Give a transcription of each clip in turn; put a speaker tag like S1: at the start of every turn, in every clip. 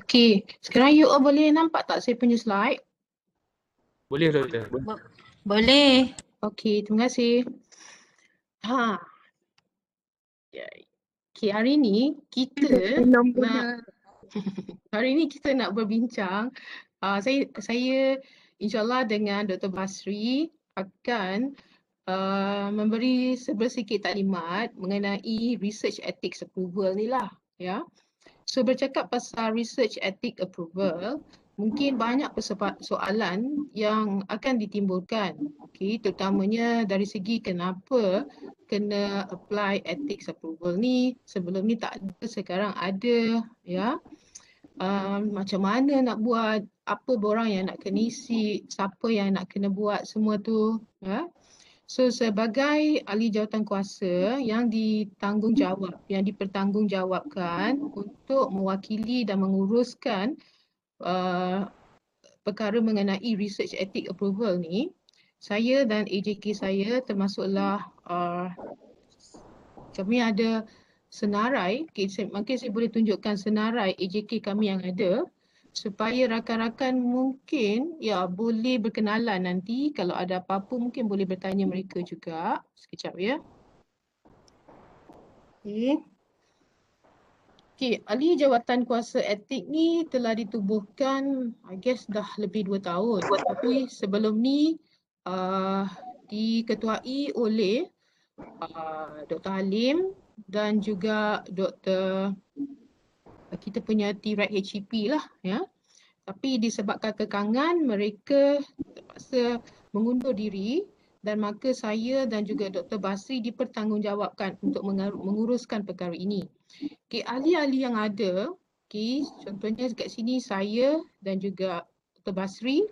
S1: Okey, sekarang you all boleh nampak tak saya punya slide?
S2: Boleh Doktor.
S3: Boleh.
S1: Okey, terima kasih. Ha. Okey, hari ni kita nak berbincang. Saya insyaAllah dengan Dr. Basri akan memberi sedikit taklimat mengenai research ethics approval ni lah, ya. So bercakap pasal research ethic approval, mungkin banyak soalan yang akan ditimbulkan. Okay, terutamanya dari segi kenapa kena apply ethics approval ni. Sebelum ni tak ada, sekarang ada, ya. Macam mana nak buat, apa borang yang nak kena isi, siapa yang nak kena buat semua tu, ya. So sebagai ahli jawatankuasa yang dipertanggungjawabkan untuk mewakili dan menguruskan perkara mengenai research ethic approval ni, saya dan AJK saya termasuklah kami ada senarai, mungkin saya boleh tunjukkan senarai AJK kami yang ada supaya rakan-rakan mungkin ya boleh berkenalan nanti, kalau ada apa-apa mungkin boleh bertanya mereka juga. Sekejap ya. Okey, ahli jawatan kuasa etik ni telah ditubuhkan I guess dah lebih 2 tahun. Tapi sebelum ni diketuai oleh Dr. Halim dan juga Dr. kita punya T-Rec HEP lah, ya. Tapi disebabkan kekangan mereka terpaksa mengundur diri dan maka saya dan juga Dr. Basri dipertanggungjawabkan untuk menguruskan perkara ini. Okay, ahli-ahli yang ada, okay, contohnya kat sini saya dan juga Dr. Basri.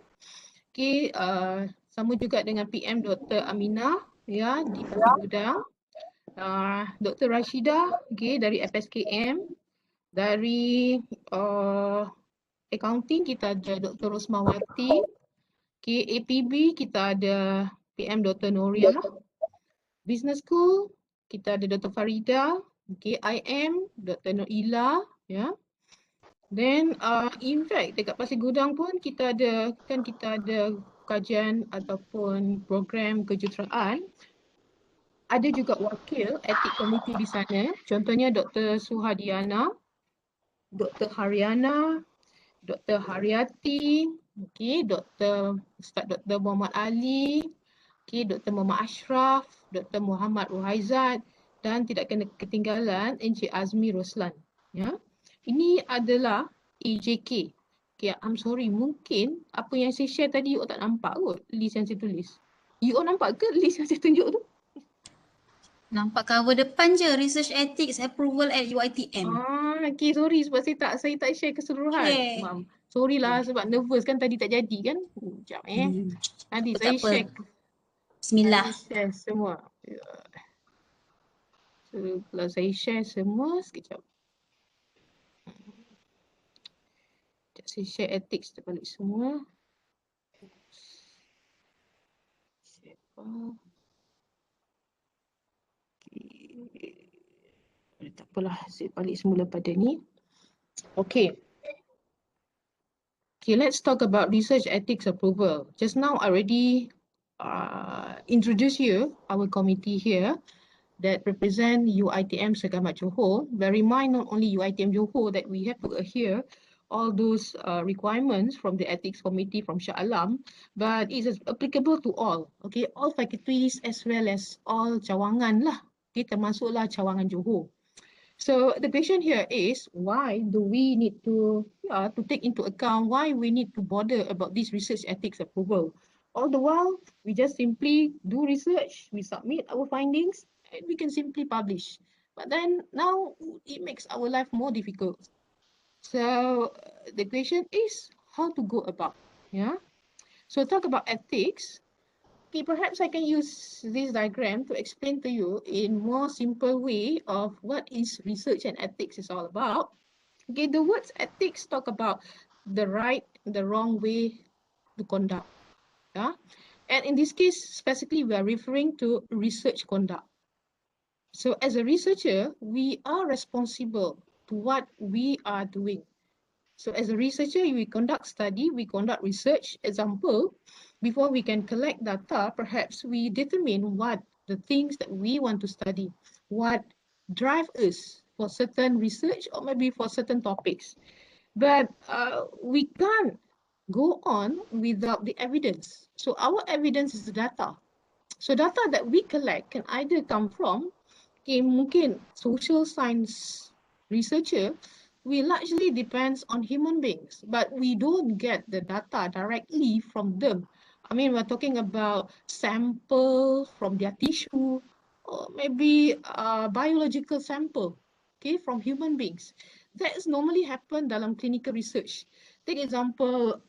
S1: Okay, sama juga dengan PM Dr. Aminah, ya, di Pasir Gudang. Dr. Rashidah, okay, dari FSKM. Dari accounting kita ada Dr. Rosmawati. Okay, APB kita ada PM Dr. Noria. Business School kita ada Dr. Farida. Okay, IM Dr. Noila, ya. Then in fact dekat Pasir Gudang pun kita ada kajian ataupun program kejuruteraan. Ada juga wakil etik komiti di sana. Contohnya Dr. Suhadiana, Dr. Haryana, Dr. Haryati, okay, Ustaz Dr. Muhammad Ali, okay, Dr. Muhammad Ashraf, Dr. Muhammad Ruhaizat dan tidak kena ketinggalan Encik Azmi Roslan. Ya. Ini adalah AJK. Okay, I'm sorry, mungkin apa yang saya share tadi you tak nampak kot list yang saya tulis. You nampak ke list yang saya tunjuk tu?
S3: Nampak cover depan je, Research Ethics Approval at UiTM.
S1: Okay, sorry sebab saya tak share keseluruhan. Sorry lah sebab nervous kan tadi tak jadi kan. Sekejap Nanti saya share.
S3: Bismillah.
S1: Saya share semua. So kalau saya share semua, sekejap. Saya share ethics terbalik semua. Tak apalah, saya balik semula pada ni. Okay. Okay, let's talk about research ethics approval. Just now I already introduced you, our committee here that represent UiTM Segamat Johor. Bear in mind not only UiTM Johor that we have to adhere all those requirements from the ethics committee from Shah Alam, but it is applicable to all, okay, all faculties as well as all cawangan lah, okay, termasuklah cawangan Johor. So the question here is, why do we need to take into account, why we need to bother about this research ethics approval? All the while, we just simply do research, we submit our findings, and we can simply publish. But then now it makes our life more difficult. So the question is how to go about, yeah? So talk about ethics. Okay, perhaps I can use this diagram to explain to you in more simple way of what is research and ethics is all about. Okay, the words ethics talk about the right, the wrong way to conduct. Yeah? And in this case, specifically, we are referring to research conduct. So as a researcher, we are responsible to what we are doing. So as a researcher, we conduct study, we conduct research. Example, before we can collect data, perhaps we determine what the things that we want to study, what drive us for certain research or maybe for certain topics. But we can't go on without the evidence. So our evidence is the data. So data that we collect can either come from, mungkin social science researcher, we largely depends on human beings, but we don't get the data directly from them. I mean, we're talking about sample from their tissue, or maybe a biological sample, okay, from human beings. That is normally happen dalam clinical research. Take example,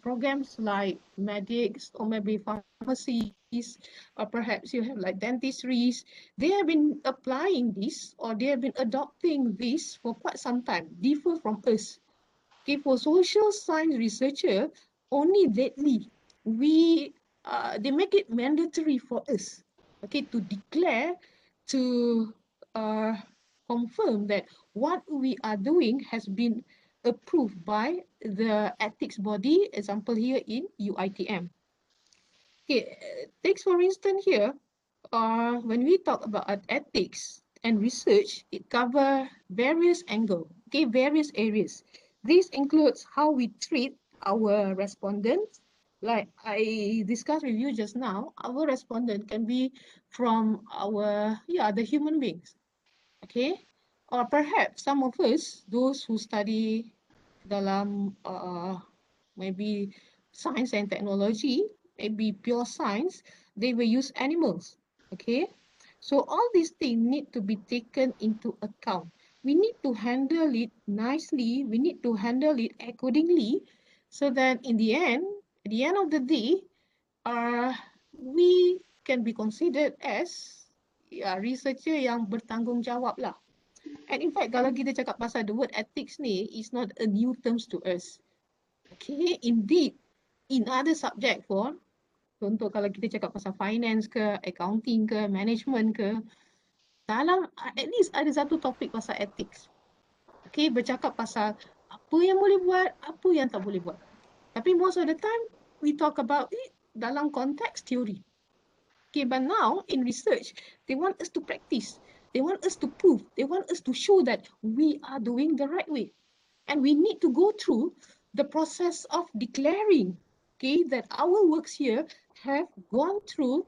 S1: programs like medics or maybe pharmacies, or perhaps you have like dentistries. They have been applying this or they have been adopting this for quite some time, differ from us. Okay, for social science researcher, only lately they make it mandatory for us, okay, to declare, to uh, confirm that what we are doing has been approved by the ethics body, example here in UITM. Okay, takes for instance here, when we talk about ethics and research, it covers various angles, okay, various areas. This includes how we treat our respondents. Like I discussed with you just now, our respondent can be from the human beings, okay? Or perhaps some of us, those who study dalam maybe science and technology, maybe pure science, they will use animals, okay? So all these things need to be taken into account. We need to handle it nicely, we need to handle it accordingly, so that in the end, at the end of the day, we can be considered as researcher yang bertanggungjawab lah. And in fact, kalau kita cakap pasal the word ethics ni, is not a new terms to us. Okay, indeed, in other subject pun, contoh kalau kita cakap pasal finance ke, accounting ke, management ke, dalam at least ada satu topik pasal ethics. Okay, bercakap pasal apa yang boleh buat, apa yang tak boleh buat. Tapi most of the time, we talk about it dalam konteks teori. Okay, but now in research, they want us to practice. They want us to prove. They want us to show that we are doing the right way. And we need to go through the process of declaring, okay, that our works here have gone through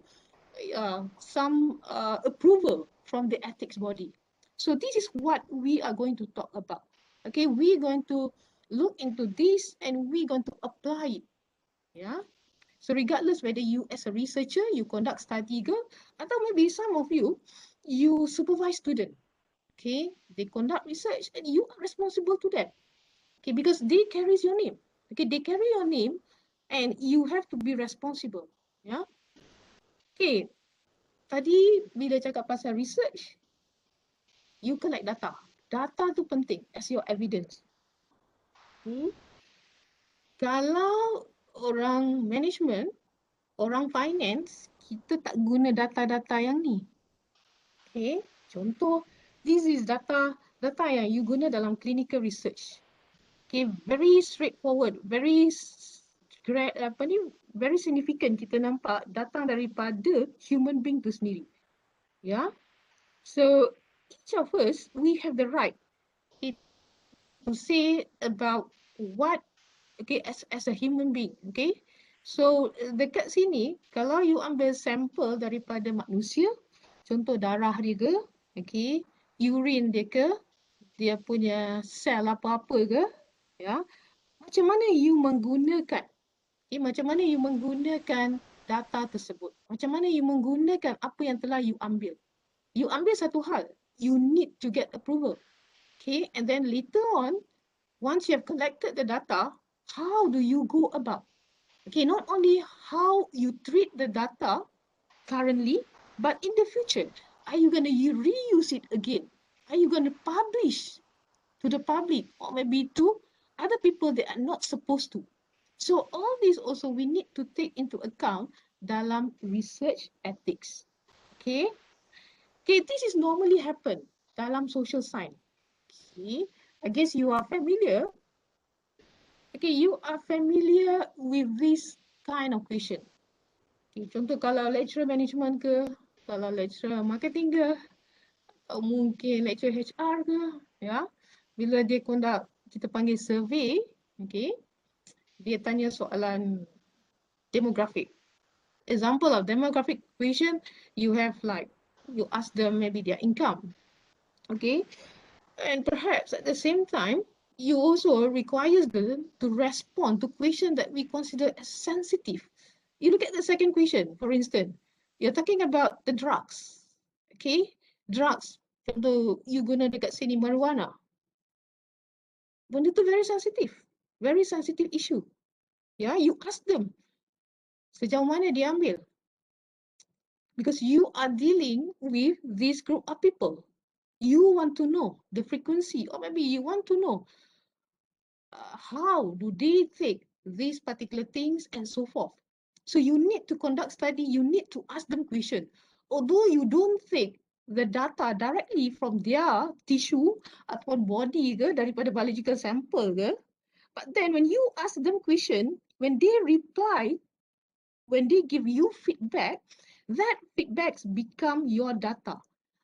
S1: some approval from the ethics body. So this is what we are going to talk about. Okay, we're going to look into this and we're going to apply it. Yeah. So regardless whether you as a researcher, you conduct study ke, atau maybe some of you, you supervise student. Okay, they conduct research and you are responsible to them. Okay, because they carries your name. Okay, they carry your name and you have to be responsible. Yeah. Okay, tadi bila cakap pasal research, you collect data. Data tu penting as your evidence. Okay. Kalau orang management, orang finance, kita tak guna data-data yang ni. Okay, contoh, this is data yang you guna dalam clinical research. Okay, very straightforward, very significant kita nampak datang daripada human being tu sendiri. Yeah, so each of us, we have the right to say about what, okay, as a human being, okay. So dekat sini, kalau you ambil sampel daripada manusia, contoh darah dia ke, okay, urine dia ke, dia punya sel apa-apa ke, ya, macam mana you menggunakan, okay, macam mana you menggunakan data tersebut, macam mana you menggunakan apa yang telah you ambil. You ambil satu hal, you need to get approval, okay, and then later on, once you have collected the data, how do you go about? Okay, not only how you treat the data currently, but in the future, are you going to reuse it again? Are you going to publish to the public or maybe to other people that are not supposed to? So all this also we need to take into account dalam research ethics. Okay, this is normally happen dalam social science. Okay, I guess you are familiar Okay, you are familiar with this kind of question. Okay, contoh kalau lecturer management ke, kalau lecturer marketing ke, atau mungkin lecturer HR ke, ya. Bila dia conduct, kita panggil survey, okay, dia tanya soalan demographic. Example of demographic question, you have like, you ask them maybe their income, okay, and perhaps at the same time, you also requires them to respond to question that we consider as sensitive. You look at the second question, for instance, you're talking about the drugs, okay, drugs, contoh you guna dekat sini marijuana, benda tu very sensitive issue. Yeah, you ask them, sejauh mana dia ambil? Because you are dealing with this group of people. You want to know the frequency, or maybe you want to know how do they take these particular things and so forth. So you need to conduct study, you need to ask them question. Although you don't take the data directly from their tissue ataupun body ke, daripada biological sample ke, but then when you ask them question, when they reply, when they give you feedback, that feedbacks become your data.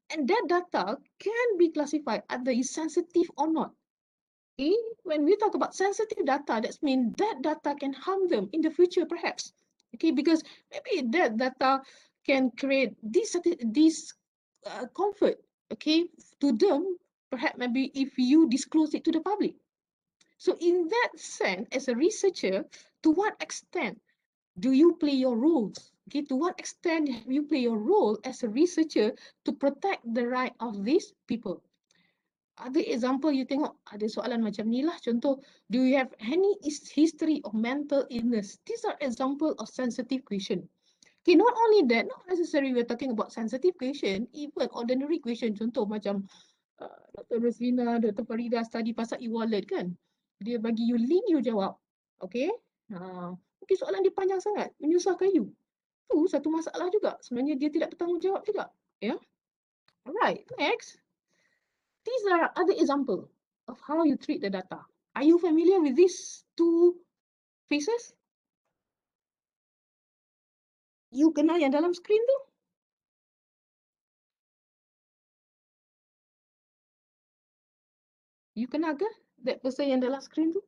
S1: And that data can be classified either is sensitive or not. Okay, when we talk about sensitive data, that means that data can harm them in the future, perhaps. Okay, because maybe that data can create this comfort, okay, to them, perhaps maybe if you disclose it to the public. So in that sense, as a researcher, to what extent do you play your roles? Okay, to what extent have you play your role as a researcher to protect the right of these people? Ada example you tengok, ada soalan macam ni lah. Contoh, do you have any history of mental illness? These are example of sensitive question. Okay, not only that, not necessarily we're talking about sensitive question, even ordinary question. Contoh macam Dr. Rosvina, Dr. Farida study pasal e-wallet kan. Dia bagi you link, you jawab. Okay. Mungkin soalan dia panjang sangat, menyusahkan you. Tu satu masalah juga. Sebenarnya dia tidak bertanggungjawab juga. Ya. Yeah? Alright, next. These are other examples of how you treat the data. Are you familiar with these two phases? You kenal yang dalam screen tu? You kenal ke? That person yang dalam screen tu?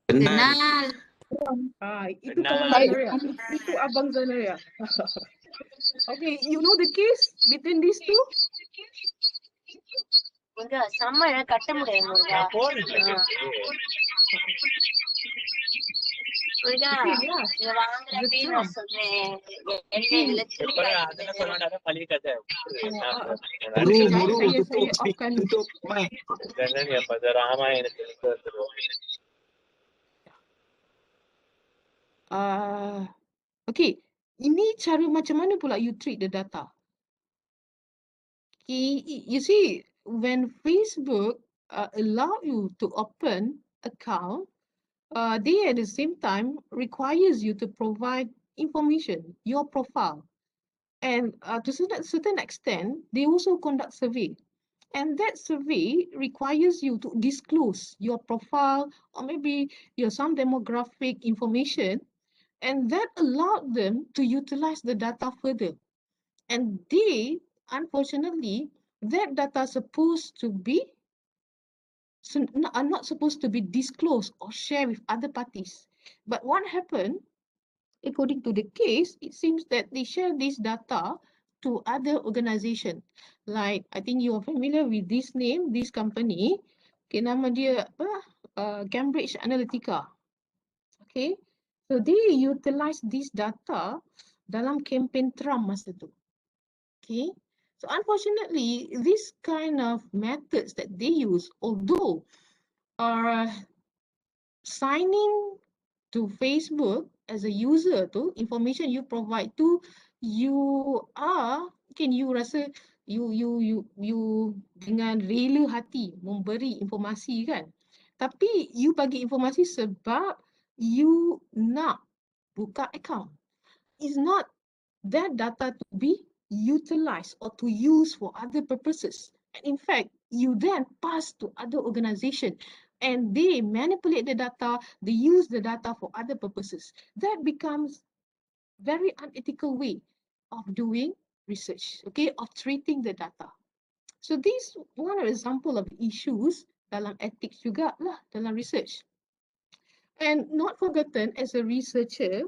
S3: Kenal.
S1: Itu kawan Zanaria. Itu abang Zanaria. Okay, you know the case between these two?
S4: முருகா செம்ம கட்ட முடியாது முருகா முருகா இங்க வாங்குற மீன் நான் சொன்னேன் என்ன இழுத்து
S2: Paling kata.
S1: Saya offkan.
S2: Jangan yang pada ramai yang
S1: Okay, ini cara macam mana pula you treat the data? Okay, you see, when Facebook allow you to open account, they at the same time requires you to provide information, your profile. And to certain extent, they also conduct survey. And that survey requires you to disclose your profile or maybe your some demographic information, and that allowed them to utilize the data further. And they, unfortunately, that data are not supposed to be disclosed or shared with other parties. But what happened, according to the case, it seems that they share this data to other organizations. Like, I think you are familiar with this name, this company. Okay, nama dia apa? Cambridge Analytica. Okay, so they utilize this data dalam campaign Trump masa tu. Okay, so unfortunately, this kind of methods that they use, although are signing to Facebook as a user tu, information you provide tu, you rasa you dengan rela hati memberi informasi kan. Tapi you bagi informasi sebab you nak buka account. It's not that data to be utilized or to use for other purposes. And in fact, you then pass to other organization. and they manipulate the data, they use the data for other purposes. That becomes very unethical way of doing research, okay, of treating the data. So this one example of issues dalam ethics juga lah dalam research. And not forgotten, as a researcher,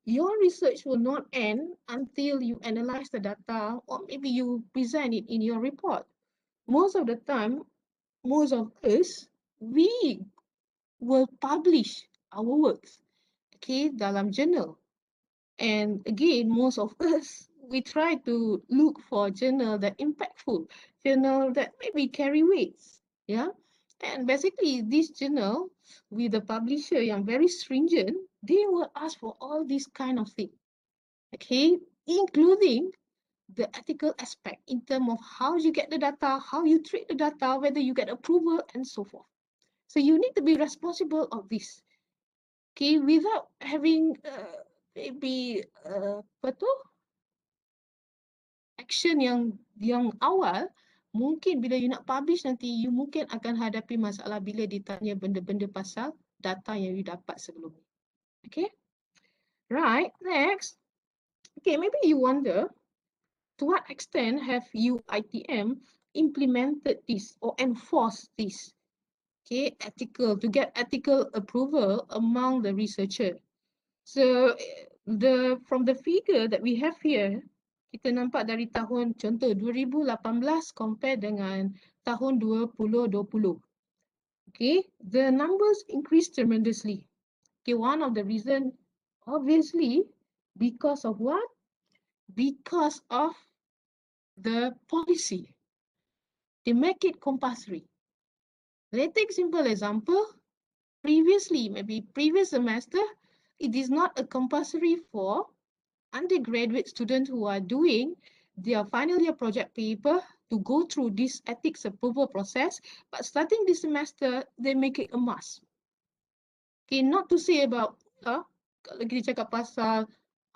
S1: your research will not end until you analyze the data or maybe you present it in your report. Most of the time, most of us, we will publish our works, okay, dalam journal. And again, most of us, we try to look for journal that impactful, journal that maybe carry weights, yeah. And basically, this journal with the publisher yang very stringent, they will ask for all these kind of things, okay, including the ethical aspect in terms of how you get the data, how you treat the data, whether you get approval, and so forth. So you need to be responsible of this, okay, without having maybe apa tu, action yang awal. Mungkin bila you nak publish nanti, you mungkin akan hadapi masalah bila ditanya benda-benda pasal data yang you dapat sebelum ni. Okay, right, next. Okay, maybe you wonder, to what extent have UITM implemented this or enforced this, okay, to get ethical approval among the researcher? So from the figure that we have here, kita nampak dari tahun contoh 2018 compare dengan tahun 2020. Okay, the numbers increased tremendously. Okay, one of the reason, obviously, because of what? Because of the policy. They make it compulsory. Let's take simple example. Previously, maybe previous semester, it is not a compulsory for undergraduate students who are doing their final year project paper to go through this ethics approval process, but starting this semester, they make it a must. Okay, not to say about, kalau kita cakap pasal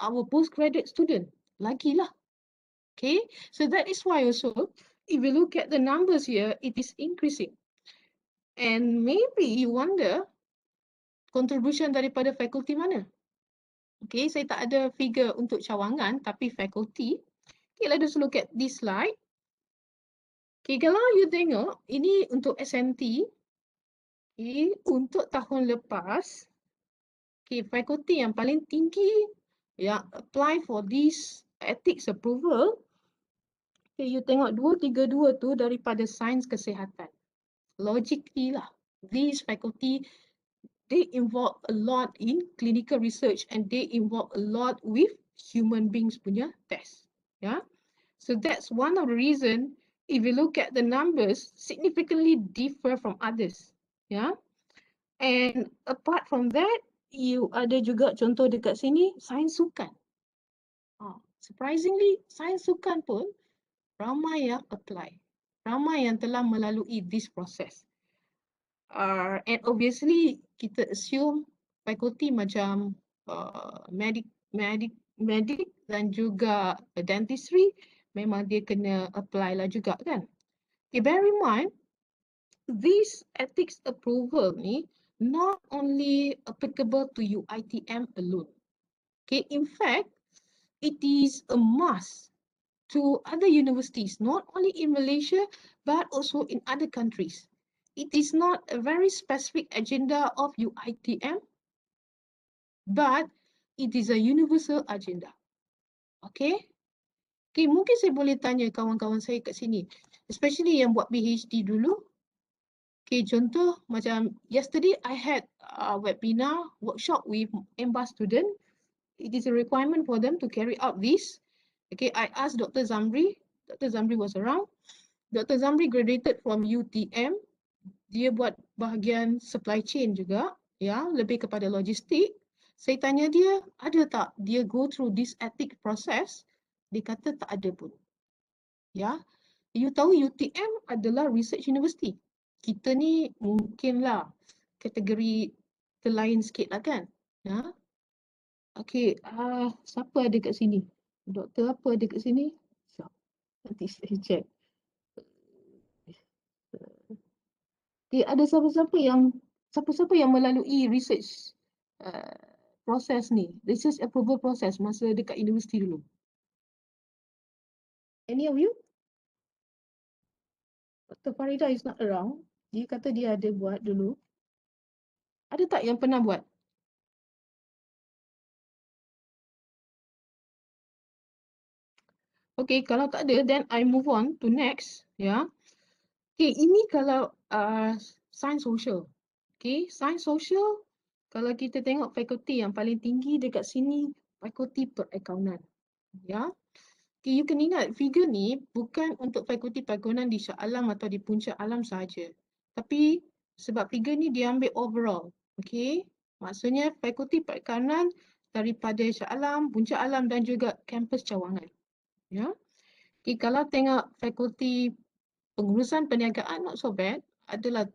S1: our postgraduate student, lagi lah. Okay, so that is why also, if you look at the numbers here, it is increasing. And maybe you wonder, contribution daripada fakulti mana? Okay, saya tak ada figure untuk cawangan, tapi fakulti. Okay, let us look at this slide. Okay, kalau you tengok, ini untuk SNT. Okay, untuk tahun lepas, okay, fakulti yang paling tinggi yang apply for this ethics approval, okay, you tengok 232 tu daripada sains kesihatan. Logically lah, these faculty, they involve a lot in clinical research and they involve a lot with human beings punya test. Yeah, so that's one of the reason, if you look at the numbers, significantly differ from others. Yeah, and apart from that, you ada juga contoh dekat sini, sains sukan. Surprisingly, sains sukan pun ramai yang apply, ramai yang telah melalui this process. And obviously, kita assume fakulti macam medik dan juga dentistry, memang dia kena apply lah juga kan. Okay, bear in mind, this ethics approval ni not only applicable to UITM alone. Okay, in fact, it is a must to other universities, not only in Malaysia, but also in other countries. It is not a very specific agenda of UITM, but it is a universal agenda. Okay? Okay, mungkin saya boleh tanya kawan-kawan saya kat sini, especially yang buat PhD dulu. Okay, contoh macam yesterday I had a webinar workshop with MBA student. It is a requirement for them to carry out this. Okay, I asked Dr. Zamri. Dr. Zamri was around. Dr. Zamri graduated from UTM. Dia buat bahagian supply chain juga, ya, lebih kepada logistik. Saya tanya dia, ada tak dia go through this ethic process? Dia kata tak ada pun. Ya, you tahu UTM adalah research university. Kita ni mungkinlah kategori terlain sikit lah kan. Ya. Okey, siapa ada kat sini? Doktor apa ada kat sini? Nanti saya check. Okay, ada siapa-siapa yang melalui research proses ni, research approval process masa dekat universiti dulu? Any of you? Dr. Farida is not around. Dia kata dia ada buat dulu. Ada tak yang pernah buat? Okay, kalau tak ada, then I move on to next. Ya. Okay, ini kalau science social. Okay, science social, kalau kita tengok fakulti yang paling tinggi dekat sini, fakulti perakaunan. Ya. Okay, you kena ingat, figure ni bukan untuk fakulti perakaunan di Shah Alam atau di Puncak Alam sahaja. Tapi sebab figure ni diambil overall. Okay, maksudnya fakulti perakaunan daripada Shah Alam, Puncak Alam dan juga kampus cawangan. Ya. Okay, kalau tengok fakulti pengurusan perniagaan, not so bad, adalah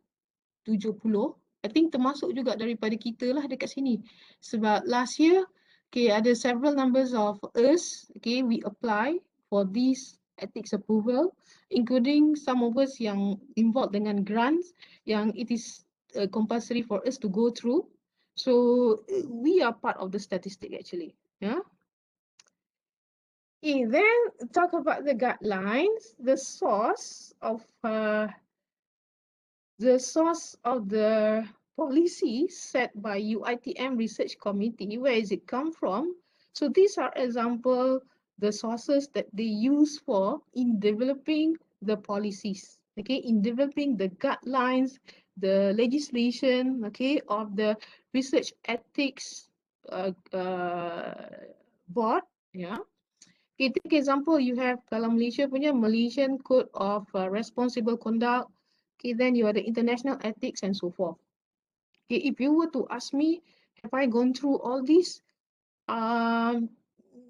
S1: 70. I think termasuk juga daripada kita lah dekat sini. Sebab last year, okay, ada several numbers of us, okay, we apply for this ethics approval, including some of us yang involved dengan grants, yang it is compulsory for us to go through. So we are part of the statistic actually. Yeah. Okay, then talk about the guidelines, the source of the policy set by UITM Research Committee. Where is it come from? So these are example the sources that they use for in developing the policies. Okay, in developing the guidelines, the legislation, okay, of the research ethics board. Yeah. Okay, take example, you have kalau Malaysia punya Malaysian Code of Responsible Conduct. Okay, then you have the international ethics and so forth. Okay, if you were to ask me, have I gone through all this?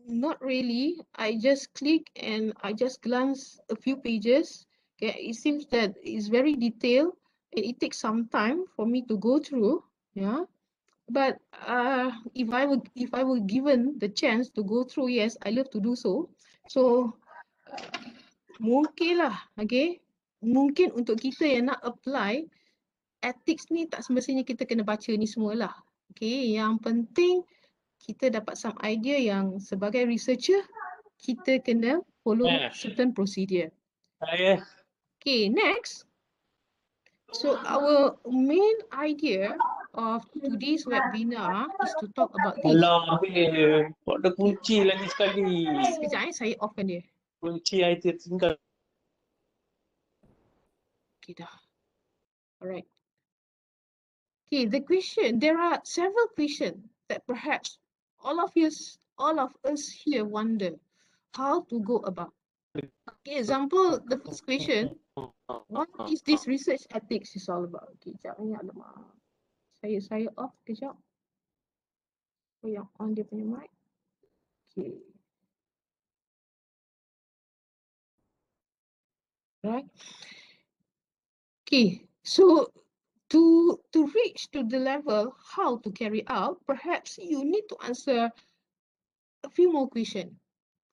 S1: Not really. I just click and I just glance a few pages. Okay, it seems that it's very detailed and it takes some time for me to go through. Yeah. But if I were given the chance to go through, yes, I love to do so. So mungkin lah, okay. Mungkin untuk kita yang nak apply ethics ni tak semestinya kita kena baca ni semualah. Okay, yang penting kita dapat some idea yang sebagai researcher kita kena follow certain procedure. Okay, next. So our main idea of today's webinar is to talk about this.
S2: Alah, kau ada kunci lagi sekali.
S1: Sekejap saya offkan dia.
S2: Kunci I tertinggal.
S1: Okay dah. Alright. Okay, the question, there are several questions that perhaps all of us here wonder how to go about. Okay, example, the first question, what is this research ethics is all about? Okay, sekejap ni alamak. Saya off kejap. Oh, yang on dia punya mic. Okay. Right. Okay, so to reach to the level how to carry out, perhaps you need to answer a few more questions.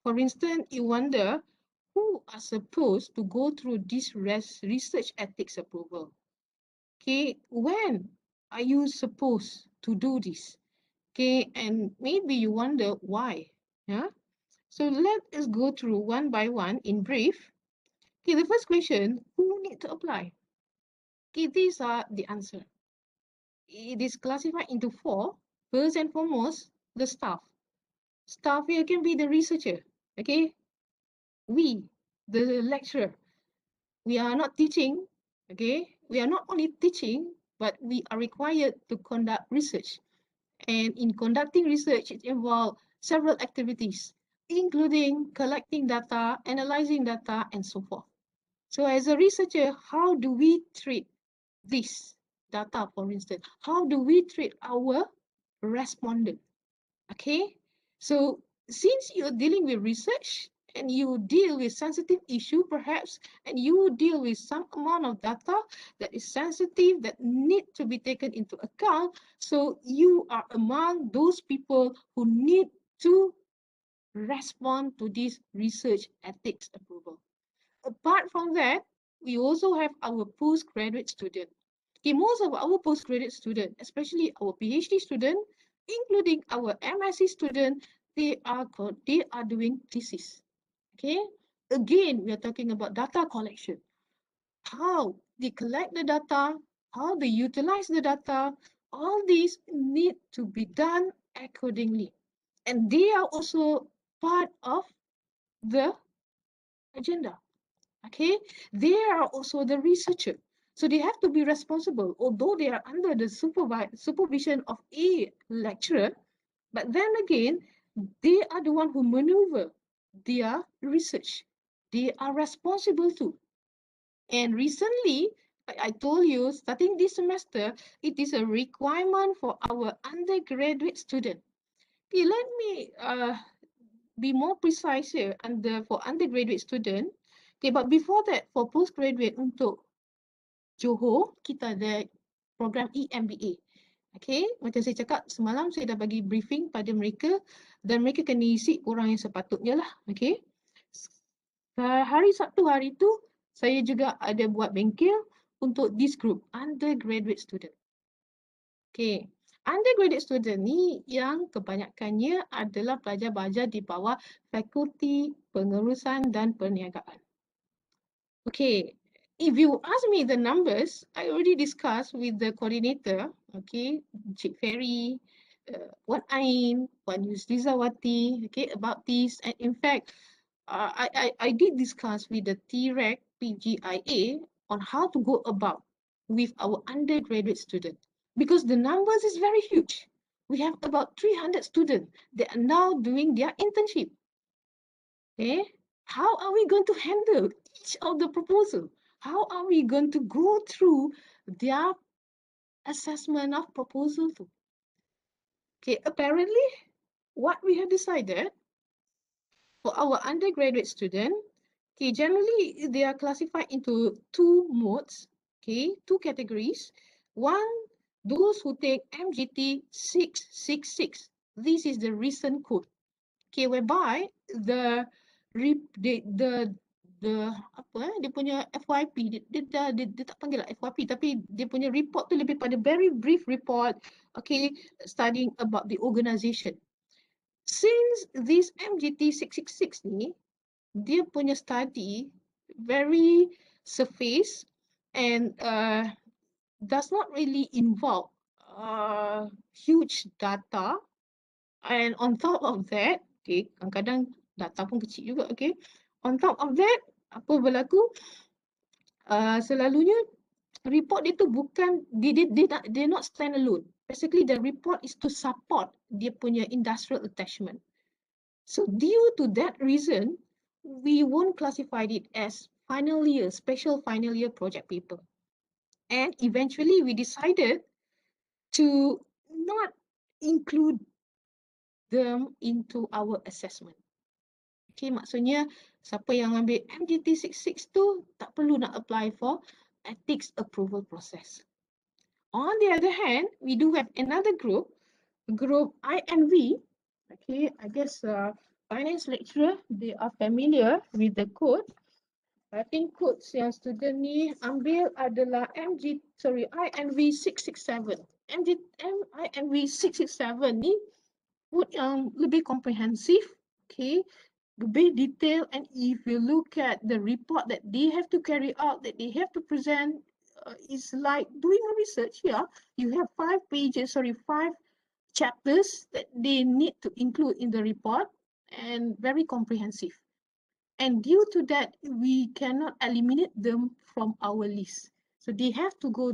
S1: For instance, you wonder who are supposed to go through this research ethics approval. Okay, when are you supposed to do this? Okay, and maybe you wonder why. Yeah. So let us go through one by one in brief. Okay, the first question, who need to apply? Okay, these are the answer. It is classified into four. First and foremost, the staff. Staff here can be the researcher. Okay, we, the lecturer, we are not teaching. Okay, we are not only teaching, but we are required to conduct research. And in conducting research, it involves several activities, including collecting data, analyzing data, and so forth. So as a researcher, how do we treat this data, for instance? How do we treat our respondent? Okay, so since you're dealing with research and you deal with sensitive issue perhaps, and you deal with some amount of data that is sensitive that need to be taken into account, so you are among those people who need to respond to this research ethics approval. Apart from that, we also have our postgraduate student. Okay, most of our postgraduate students, especially our PhD student, including our MSc student, they are doing thesis. Okay, again, we are talking about data collection. How they collect the data, how they utilize the data, all these need to be done accordingly. And they are also part of the agenda. Okay, they are also the researcher. So they have to be responsible, although they are under the supervision of a lecturer, but then again, they are the one who maneuver their research. They are responsible too. And recently, I told you, starting this semester, it is a requirement for our undergraduate student. Okay, let me be more precise here for undergraduate student. Okay, but before that, for postgraduate untuk Johor, kita ada program EMBA. Okay, macam saya cakap semalam, saya dah bagi briefing pada mereka dan mereka kena isi kurang yang sepatutnya lah. Okay, hari Sabtu hari tu, saya juga ada buat bengkel untuk this group, undergraduate student. Okay, undergraduate student ni yang kebanyakannya adalah pelajar-pelajar di bawah fakulti pengurusan dan perniagaan. Okay, if you ask me the numbers, I already discussed with the coordinator, okay, Cik Ferry, Wan Ain, Wan Yusrizawati, okay, about this. And in fact, I did discuss with the TREC PGIA on how to go about with our undergraduate student because the numbers is very huge. We have about 300 students that are now doing their internship. Okay, how are we going to handle each of the proposal? How are we going to go through their assessment of proposal too? Okay, apparently what we have decided for our undergraduate student, okay, generally they are classified into two modes, okay, two categories. One, those who take MGT 666. This is the recent code. Okay, whereby the dia punya FYP dia tak panggil lah FYP tapi dia punya report tu lebih pada very brief report, okay, studying about the organisation. Since this MGT 666 ni, dia punya study very surface and does not really involve huge data. And on top of that, okay, kadang-kadang data pun kecil juga, okay. On top of that, apa berlaku? Selalunya report dia tu bukan, dia not stand alone. Basically, the report is to support dia punya industrial attachment. So due to that reason, we won't classify it as final year, special final year project paper. And eventually we decided to not include them into our assessment. Okay, maksudnya siapa yang ambil MGT 66 tu tak perlu nak apply for ethics approval process. On the other hand, we do have another group INV. Okay, I guess finance lecturer, they are familiar with the code. I think codes yang student ni ambil adalah INV 667. INV 667 ni code yang lebih komprehensif, okay, lebih detail, and if you look at the report that they have to carry out, that they have to present, it's like doing a research here. You have 5 chapters that they need to include in the report and very comprehensive. And due to that, we cannot eliminate them from our list. So they have to go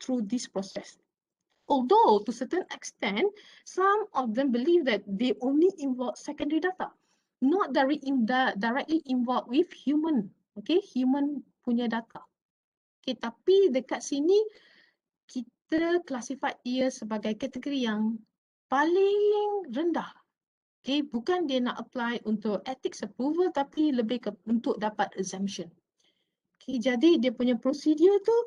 S1: through this process. Although to a certain extent, some of them believe that they only involve secondary data, not directly involved with human, okay, human punya data. Okay, tapi dekat sini kita classify ia sebagai kategori yang paling rendah. Okay, bukan dia nak apply untuk ethics approval tapi lebih untuk dapat exemption. Okay, jadi dia punya prosedur tu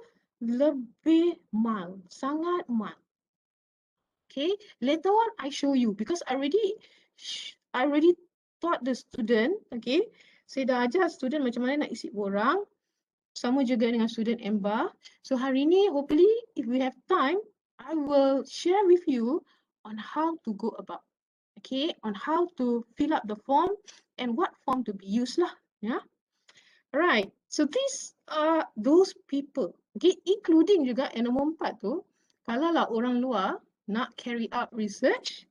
S1: lebih mild, sangat mild. Okay, later on I show you because I already taught the student, okay, saya dah ajar student macam mana nak isi borang. sama juga dengan student MBA. So hari ni hopefully if we have time, I will share with you on how to go about, okay, on how to fill up the form and what form to be used lah, yeah. Alright, so these are those people, okay, including juga yang nombor 4 tu, kalau lah orang luar nak carry out research,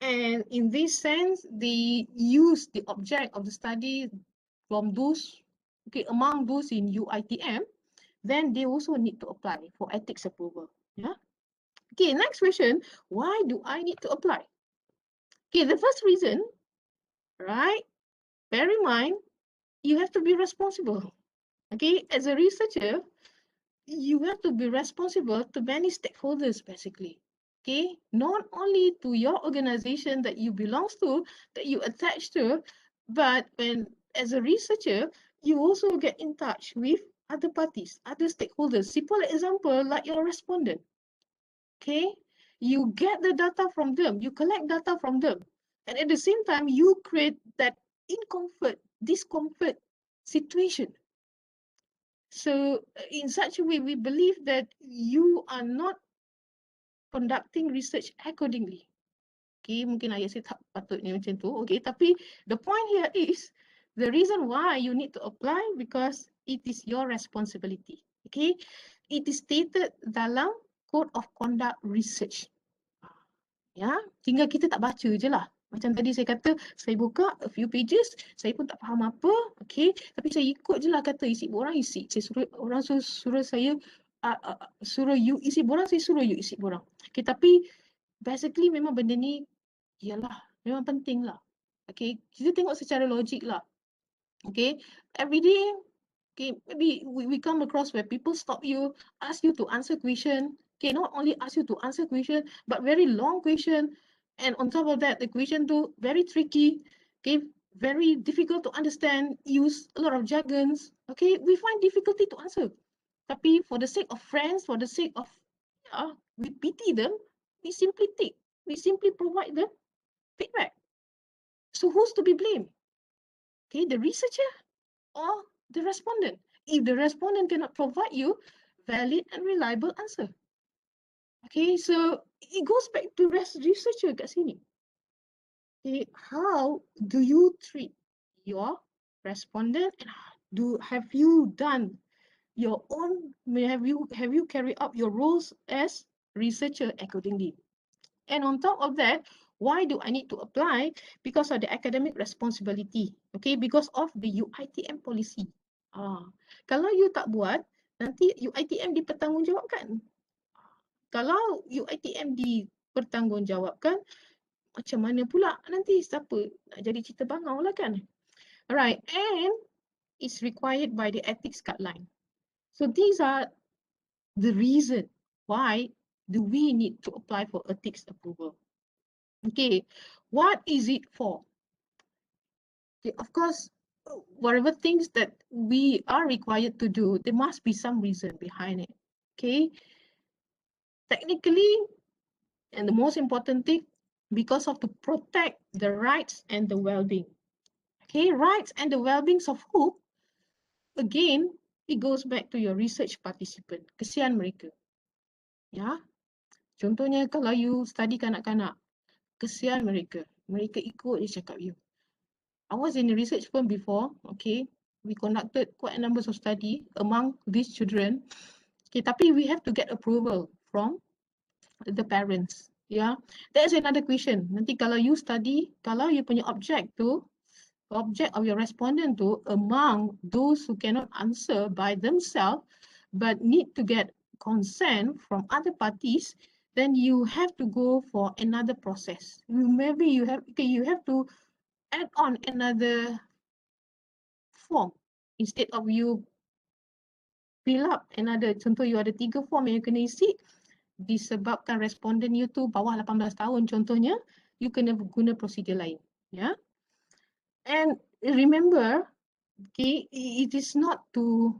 S1: and in this sense, they use the object of the study from those, okay, among those in UITM, then they also need to apply for ethics approval. Yeah. Okay, next question. Why do I need to apply? Okay, the first reason, right? Bear in mind, you have to be responsible. Okay, as a researcher, you have to be responsible to many stakeholders, basically. Okay, not only to your organization that you belong to, that you attach to, but when as a researcher, you also get in touch with other parties, other stakeholders. Simple example, like your respondent. Okay, you get the data from them, you collect data from them, and at the same time, you create that discomfort situation. So in such a way, we believe that you are not conducting research accordingly. Okay, mungkin ayat saya tak patutnya macam tu. Okay, tapi the point here is the reason why you need to apply because it is your responsibility. Okay, it is stated dalam Code of Conduct Research. Ya, tinggal kita tak baca je lah. Macam tadi saya kata, saya buka a few pages, saya pun tak faham apa, okay. Tapi saya ikut je lah kata isi borang isi. Saya suruh orang suruh saya suruh you isi borang, saya suruh you isi borang. Okay, tapi basically memang benda ni, yalah, memang penting lah. Okay, kita tengok secara logik lah. Okay, every day, okay, maybe we come across where people stop you, ask you to answer question. Okay, not only ask you to answer question, but very long question. And on top of that, the question too, very tricky, okay, very difficult to understand, use a lot of jargons. Okay, we find difficulty to answer. Tapi for the sake of friends, for the sake of, we pity them, we simply provide them feedback. So who's to be blamed? Okay, the researcher or the respondent? If the respondent cannot provide you valid and reliable answer. Okay, so it goes back to researcher kat sini. Okay, how do you treat your respondent? And have you done your own? Have you carried out your roles as researcher accordingly? And on top of that, why do I need to apply? Because of the academic responsibility. Okay, because of the UITM policy. Kalau you tak buat, nanti UITM dipertanggungjawabkan. Kalau UITM dipertanggungjawabkan, macam mana pula nanti siapa nak jadi cerita bangau lah kan? Alright, and it's required by the ethics guideline. So these are the reason why do we need to apply for ethics approval. Okay, what is it for? Okay, of course, whatever things that we are required to do, there must be some reason behind it. Okay, technically, and the most important thing, because of to protect the rights and the well-being. Okay, rights and the well-being of who? Again, it goes back to your research participant. Kesian mereka. Ya, contohnya kalau you study kanak-kanak, kesian mereka. Mereka ikut je cakap you. I was in a research firm before, okay. We conducted quite a number of study among these children. Okay, tapi we have to get approval from the parents. Yeah, that's another question. Nanti kalau you study, kalau you punya object of your respondent tu among those who cannot answer by themselves but need to get consent from other parties, then you have to go for another process. Maybe you have to add on another form instead of you fill up another. Contoh you ada 3 form yang you kena isi, disebabkan responden you tu bawah 18 tahun contohnya, you kena guna prosedur lain. Yeah. And remember, okay, it is not to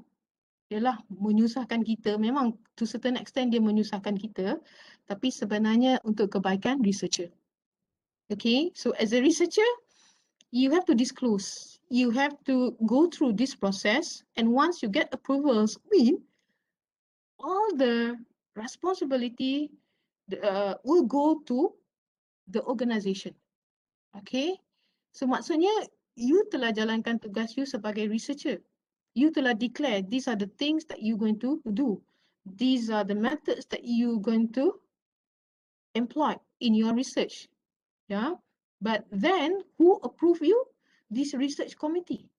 S1: menyusahkan kita. Memang to certain extent dia menyusahkan kita, tapi sebenarnya untuk kebaikan researcher. Okay, so as a researcher, you have to disclose you have to go through this process, and once you get approvals, all the responsibility will go to the organization. Okay, so maksudnya you telah jalankan tugas you sebagai researcher. You telah declare these are the things that you going to do. These are the methods that you going to employ in your research. Yeah, but then who approve you? This research committee.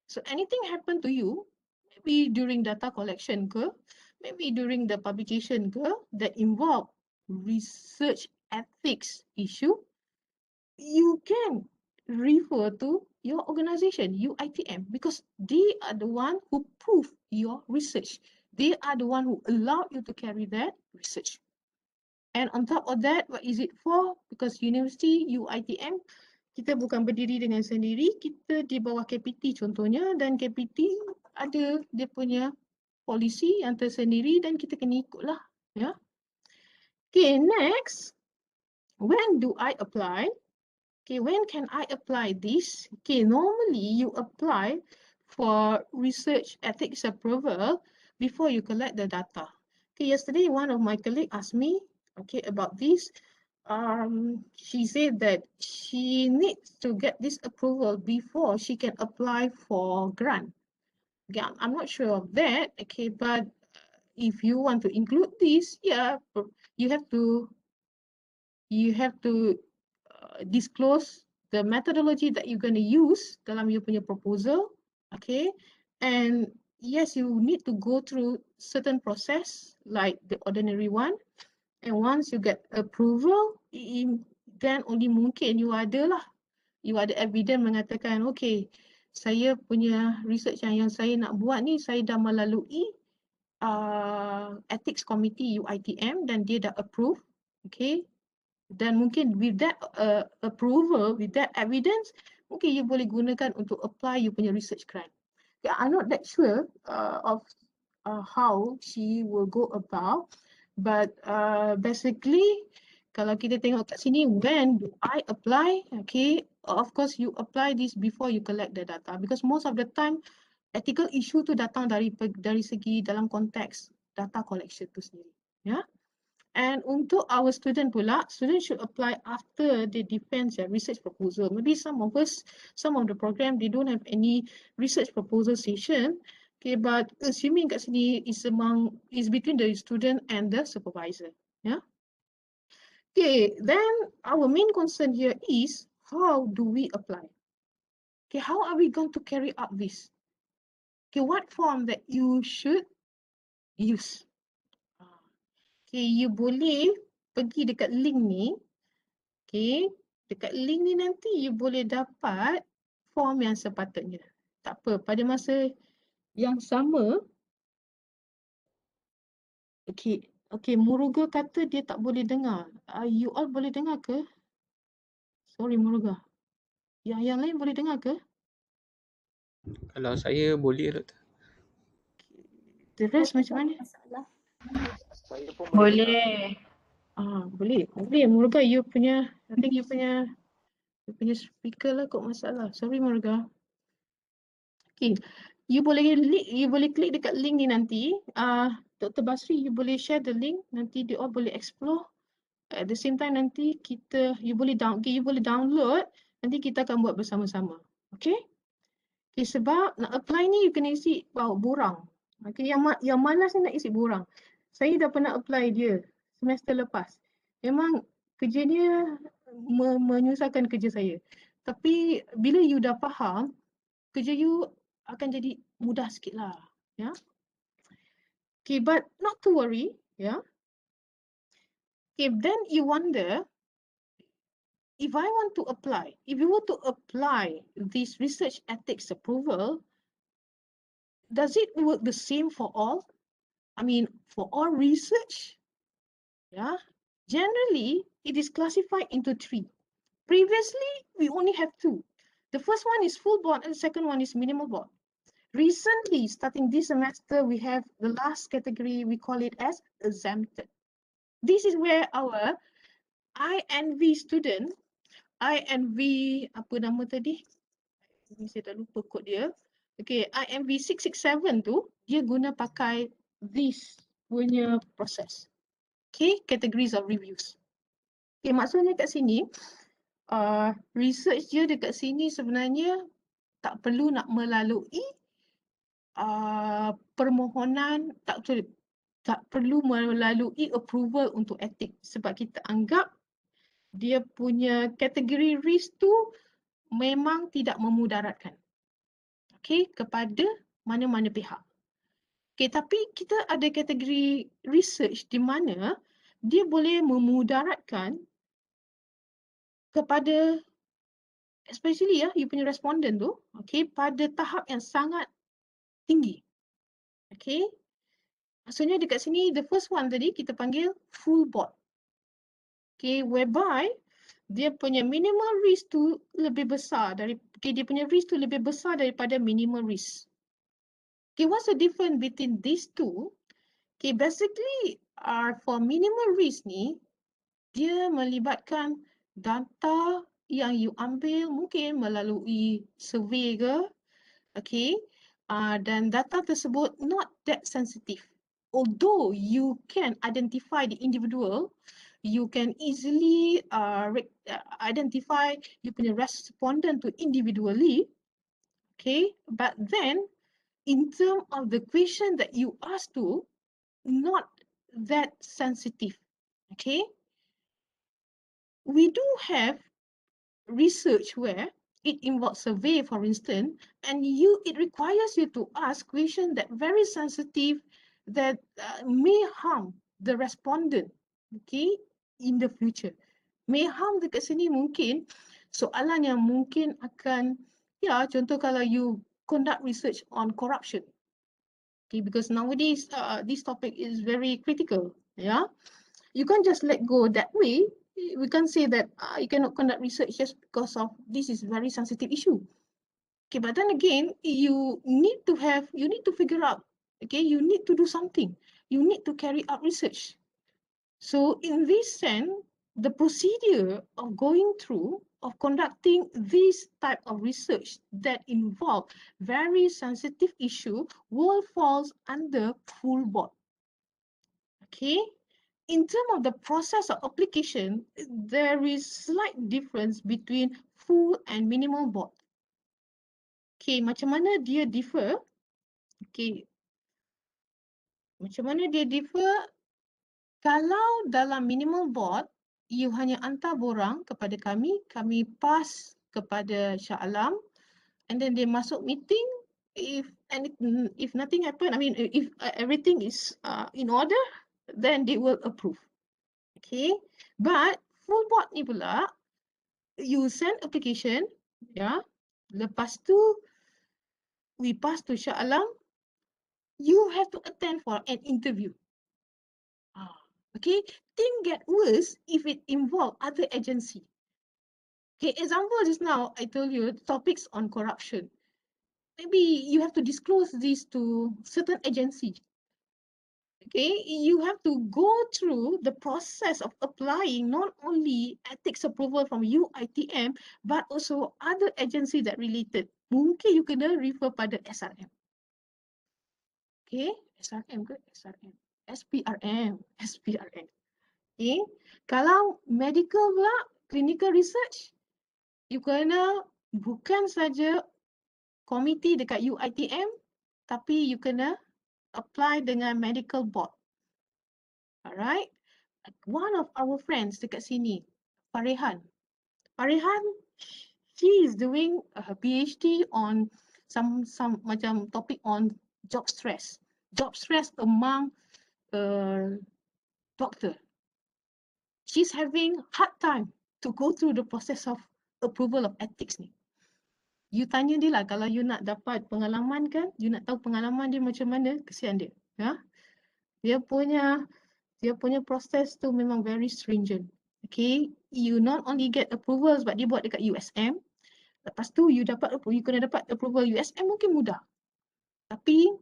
S1: So anything happen to you, maybe during data collection ke, maybe during the publication ke, that involve research ethics issue, you can refer to your organization, UITM, because they are the one who prove your research. They are the one who allow you to carry that research. And on top of that, what is it for? Because university, UITM, kita bukan berdiri dengan sendiri, kita di bawah KPT contohnya, dan KPT ada dia punya polisi yang tersendiri dan kita kena ikutlah. Ya. Okay, next, when do I apply? Okay, when can I apply this? Okay, normally you apply for research ethics approval before you collect the data. Okay, yesterday one of my colleagues asked me, okay, about this. She said that she needs to get this approval before she can apply for grant. Okay, I'm not sure of that. Okay, but if you want to include this, yeah, you have to disclose the methodology that you're going to use dalam you punya proposal, okay? And yes, you need to go through certain process like the ordinary one. And once you get approval, then only mungkin you ada evidence mengatakan, okay, saya punya research yang saya nak buat ni, saya dah melalui ethics committee UITM dan dia dah approve, okay? Dan mungkin with that approval, with that evidence, mungkin you boleh gunakan untuk apply you punya research grant. Okay, I'm not that sure of how she will go about, but basically, kalau kita tengok kat sini, when do I apply? Okay, of course you apply this before you collect the data, because most of the time, ethical issue tu datang dari segi dalam konteks data collection tu sendiri. Ya. And untuk our student pula, students should apply after they defend their research proposal. Maybe some of the program, they don't have any research proposal session. Okay, but assuming kat sini is between the student and the supervisor. Yeah. Okay, then our main concern here is how do we apply? Okay, how are we going to carry out this? Okay, what form that you should use? Okay, you boleh pergi dekat link ni. Okay, dekat link ni nanti you boleh dapat form yang sepatutnya. Tak apa, pada masa yang sama, okay, Muruga kata dia tak boleh dengar. You all boleh dengar ke? Sorry Muruga. Yang lain boleh dengar ke?
S5: Kalau saya boleh, Doktor.
S1: The rest macam mana?
S5: Saya pun
S4: Boleh.
S1: Boleh Muruga, I think you punya speaker lah kot masalah. Sorry Muruga. Okay, you boleh klik dekat link ni nanti. Dr. Basri, you boleh share the link, nanti dia all boleh explore. At the same time nanti you boleh download, nanti kita akan buat bersama-sama. Okay? Okay, sebab nak apply ni you kena isi borang. Okay, yang malas ni nak isi borang. Saya dah pernah apply dia semester lepas. Memang kerja dia menyusahkan kerja saya. Tapi bila you dah faham, kerja you akan jadi mudah sikit lah. Ya. Okay, but not to worry. Ya. Okay, then you wonder, if I want to apply, if you were to apply this research ethics approval, does it work the same for all? I mean, for all research? Yeah. Generally, it is classified into 3. Previously, we only have 2. The first one is full board and the second one is minimal board. Recently, starting this semester, we have the last category, we call it as exempted. This is where our INV student, INV, apa nama tadi? Ini saya dah lupa kod dia. Okay, IMV 667 tu, dia guna pakai this punya proses. Okay, categories of reviews. Okay, maksudnya kat sini, research dia dekat sini sebenarnya tak perlu nak melalui permohonan, tak perlu melalui approval untuk etik sebab kita anggap dia punya kategori risk tu memang tidak memudaratkan, okay, kepada mana-mana pihak. Okay, tapi kita ada kategori research di mana dia boleh memudaratkan kepada especially you punya respondent tu, okay, pada tahap yang sangat tinggi. Okay, maksudnya dekat sini the first one tadi kita panggil full board. Okay, whereby dia punya minimal risk tu lebih besar dia punya risk tu lebih besar daripada minimal risk. Okay, what's the difference between these two? Okay, basically for minimal risk ni, dia melibatkan data yang you ambil mungkin melalui survey ke, okay, dan data tersebut not that sensitive. Although you can identify the individual, you can easily identify you punya respondent to individually, okay, but then in terms of the question that you ask to, not that sensitive, okay. We do have research where it involves survey, for instance, and it requires you to ask questions that very sensitive that may harm the respondent, okay, in the future. May harm dekat sini mungkin soalan yang mungkin akan, contoh kalau you conduct research on corruption, okay, because nowadays this topic is very critical, you can't just let go that way. We can't say that you cannot conduct research just because of this is very sensitive issue. Okay, but then again, you need to figure out, okay, you need to do something. You need to carry out research. So in this sense, the procedure of going through, of conducting this type of research that involve very sensitive issue will falls under full board. Okay. In terms of the process of application, there is slight difference between full and minimal board. Okay, macam mana dia differ? Okay, macam mana dia differ? Kalau dalam minimal board, you hanya hantar borang kepada kami pass kepada Shah Alam, and then dia masuk meeting. If nothing happen, I mean, if everything is in order, then they will approve. Okay, but full board ni pula, you send application, lepas tu we pass to Shah Alam, you have to attend for an interview. Okay, things get worse if it involve other agency. Okay, example just now I told you topics on corruption. Maybe you have to disclose this to certain agency. Okay, you have to go through the process of applying not only ethics approval from UITM, but also other agency that related. Mungkin you kena refer pada SRM. Okay, SRM ke? SRM. SPRM. SPRM. Okay, kalau medical pula, clinical research, you kena bukan saja komiti dekat UITM, tapi you kena apply dengan medical board. Alright. One of our friends dekat sini, Farehan. Farehan, she is doing a PhD on some macam topic on job stress. Job stress among doctor. She's having hard time to go through the process of approval of ethics ni. You tanya dia lah, kalau you nak dapat pengalaman kan, you nak tahu pengalaman dia macam mana, kesian dia. Dia punya proses tu memang very stringent. Okay, you not only get approvals but dia buat dekat USM. Lepas tu you kena dapat approval USM mungkin mudah. Tapi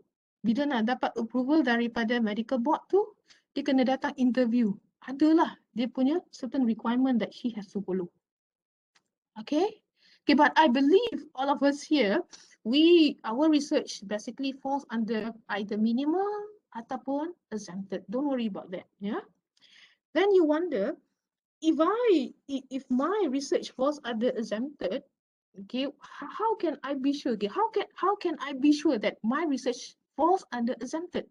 S1: bila nak dapat approval daripada medical board tu, dia kena datang interview. Adalah dia punya certain requirement that she has to follow. Okay, Okay, but I believe all of us here, our research basically falls under either minimal ataupun exempted. Don't worry about that. Yeah. Then you wonder, if my research falls under exempted, okay, how can I be sure? Okay, how can I be sure that my research falls under exempted?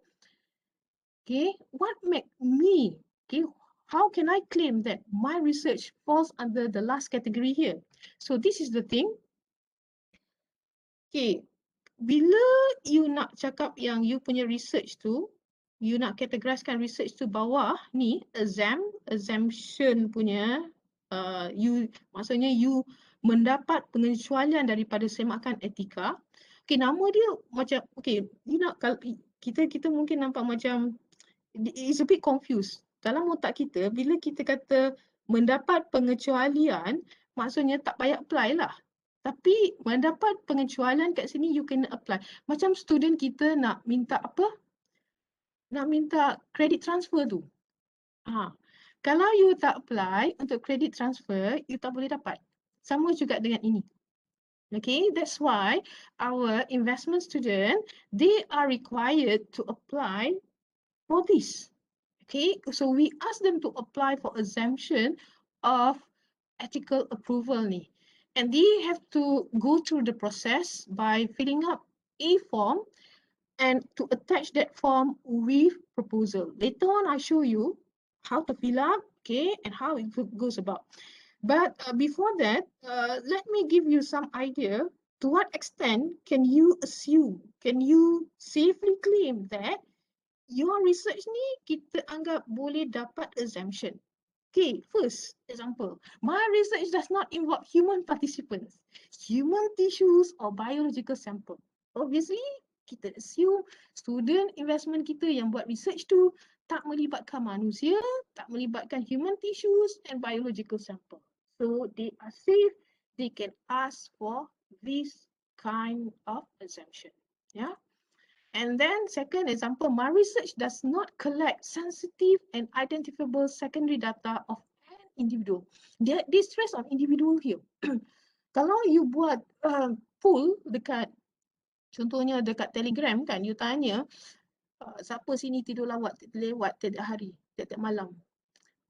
S1: Okay, what make me, okay, how can I claim that my research falls under the last category here? So this is the thing. Okay, bila you nak cakap yang you punya research tu, you nak categoriskan research tu bawah ni, exemption punya, maksudnya you mendapat pengecualian daripada semakan etika. Okay, nama dia macam, okay, you nak, kita mungkin nampak macam, it's a bit confused. Dalam otak kita, bila kita kata mendapat pengecualian, maksudnya tak payah apply lah. Tapi mendapat pengecualian kat sini, you kena apply. Macam student kita nak minta apa? Nak minta credit transfer tu. Kalau you tak apply untuk credit transfer, you tak boleh dapat. Sama juga dengan ini. Okay, that's why our investment student, they are required to apply for this. Okay, so we ask them to apply for exemption of ethical approval ni. And they have to go through the process by filling up a form and to attach that form with proposal. Later on, I show you how to fill up, okay, and how it goes about. But before that, let me give you some idea to what extent can you assume, can you safely claim that your research ni kita anggap boleh dapat exemption. Okay, first example, my research does not involve human participants, human tissues or biological sample. Obviously, kita assume student investment kita yang buat research tu tak melibatkan manusia, tak melibatkan human tissues and biological sample. So they are safe, they can ask for this kind of exemption. Yeah. And then second example, my research does not collect sensitive and identifiable secondary data of an individual. They stress on individual here. Kalau you buat poll dekat, contohnya dekat Telegram kan, you tanya, siapa sini tidur lewat tiap hari, tiap malam.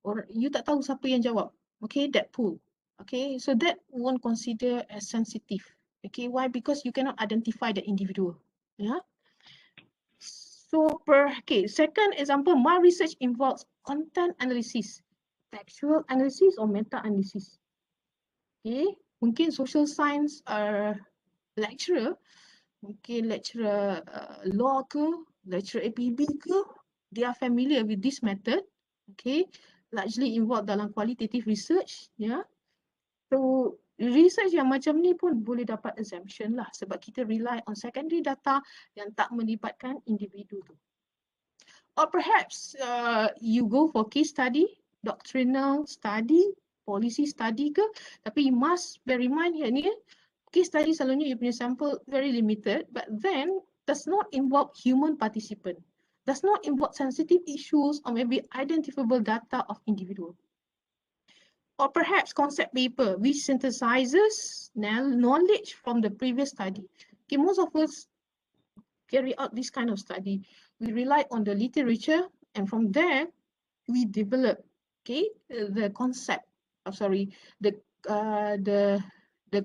S1: Or you tak tahu siapa yang jawab. Okay, that poll. Okay, so that won't consider as sensitive. Okay, why? Because you cannot identify the individual. Yeah. So second example, my research involves content analysis, textual analysis or meta-analysis. Okay, mungkin social science lecturer, mungkin lecturer law ke, lecturer APB ke, they are familiar with this method. Okay, largely involved dalam qualitative research. Yeah, so research yang macam ni pun boleh dapat exemption lah sebab kita rely on secondary data yang tak melibatkan individu tu. Or perhaps you go for case study, doctrinal study, policy study ke, tapi you must bear in mind here ni, case study selalunya you punya sample very limited, but then does not involve human participant, does not involve sensitive issues or maybe identifiable data of individual. Or perhaps concept paper which synthesizes knowledge from the previous study. Okay, most of us carry out this kind of study. We rely on the literature and from there we develop, okay, the concept. The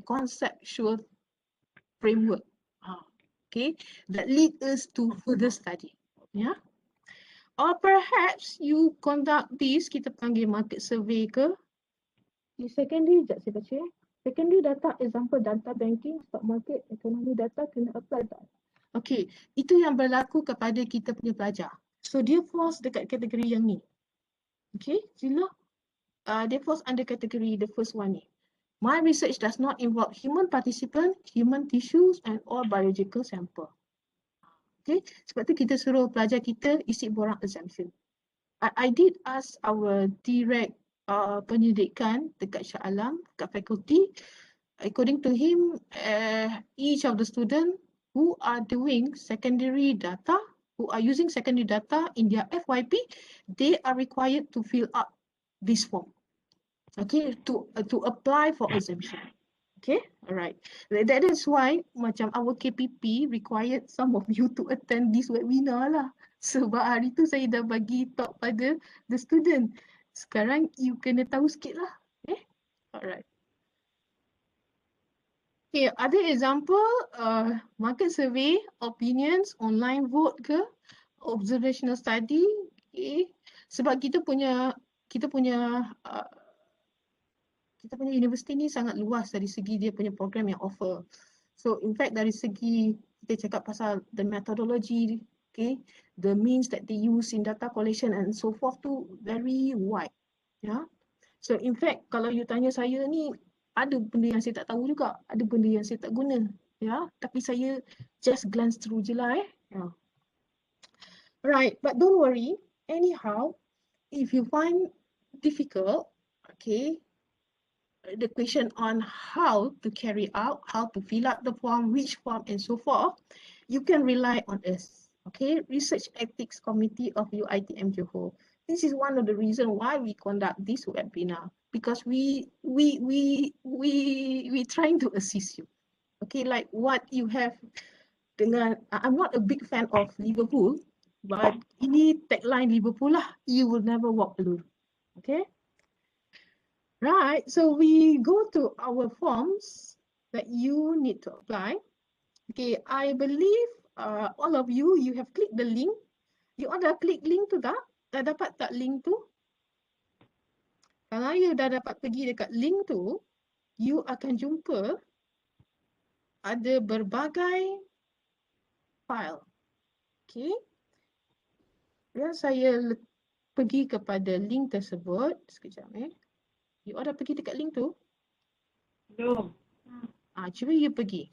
S1: conceptual framework. Okay, that lead us to further study. Yeah. Or perhaps you conduct this, kita panggil market survey ke. Di secondary, sekejap saya baca. Secondary data, example data banking, stock market, economy data kena apply tak? Okay, itu yang berlaku kepada kita punya pelajar. So dia falls dekat kategori yang ni. Okay, sila. Dia falls under kategori the first one ni. My research does not involve human participant, human tissues and or biological sample. Okay, sebab tu kita suruh pelajar kita isi borang exemption. I did ask our direct penyelidikan dekat Shah Alam, dekat faculty. According to him, each of the student who are doing secondary data, who are using secondary data in their FYP, they are required to fill up this form. Okay, to apply for exemption. Okay, alright. That is why macam our KPP required some of you to attend this webinar lah. Sebab hari tu saya dah bagi talk pada the student. Sekarang you kena tahu sikit lah. Okay, alright. Okay, other example, market survey, opinions, online vote ke, observational study. Okay, sebab kita punya universiti ni sangat luas dari segi dia punya program yang offer. So in fact dari segi kita cakap pasal the methodology, okay, the means that they use in data collection and so forth tu very wide. Yeah. So in fact kalau you tanya saya ni, ada benda yang saya tak tahu juga, ada benda yang saya tak guna. Ya, tapi saya just glance through je lah Yeah. Right, but don't worry. Anyhow, if you find difficult, okay, the question on how to carry out, how to fill out the form, which form and so forth, you can rely on us. Okay, Research Ethics Committee of UiTM Johor. This is one of the reasons why we conduct this webinar, because we trying to assist you. Okay, like what you have dengan, I'm not a big fan of Liverpool, but ini tagline Liverpool lah, you will never walk alone. Okay. Right, so we go to our forms that you need to apply. Okay, I believe all of you, you have clicked the link. You all dah klik link tu tak? Dah dapat tak link tu? Kalau you dah dapat pergi dekat link tu, you akan jumpa ada berbagai file. Okay. Dan saya pergi kepada link tersebut. Sekejap You all dah pergi dekat link tu?
S2: Belum.
S1: Cuba you pergi.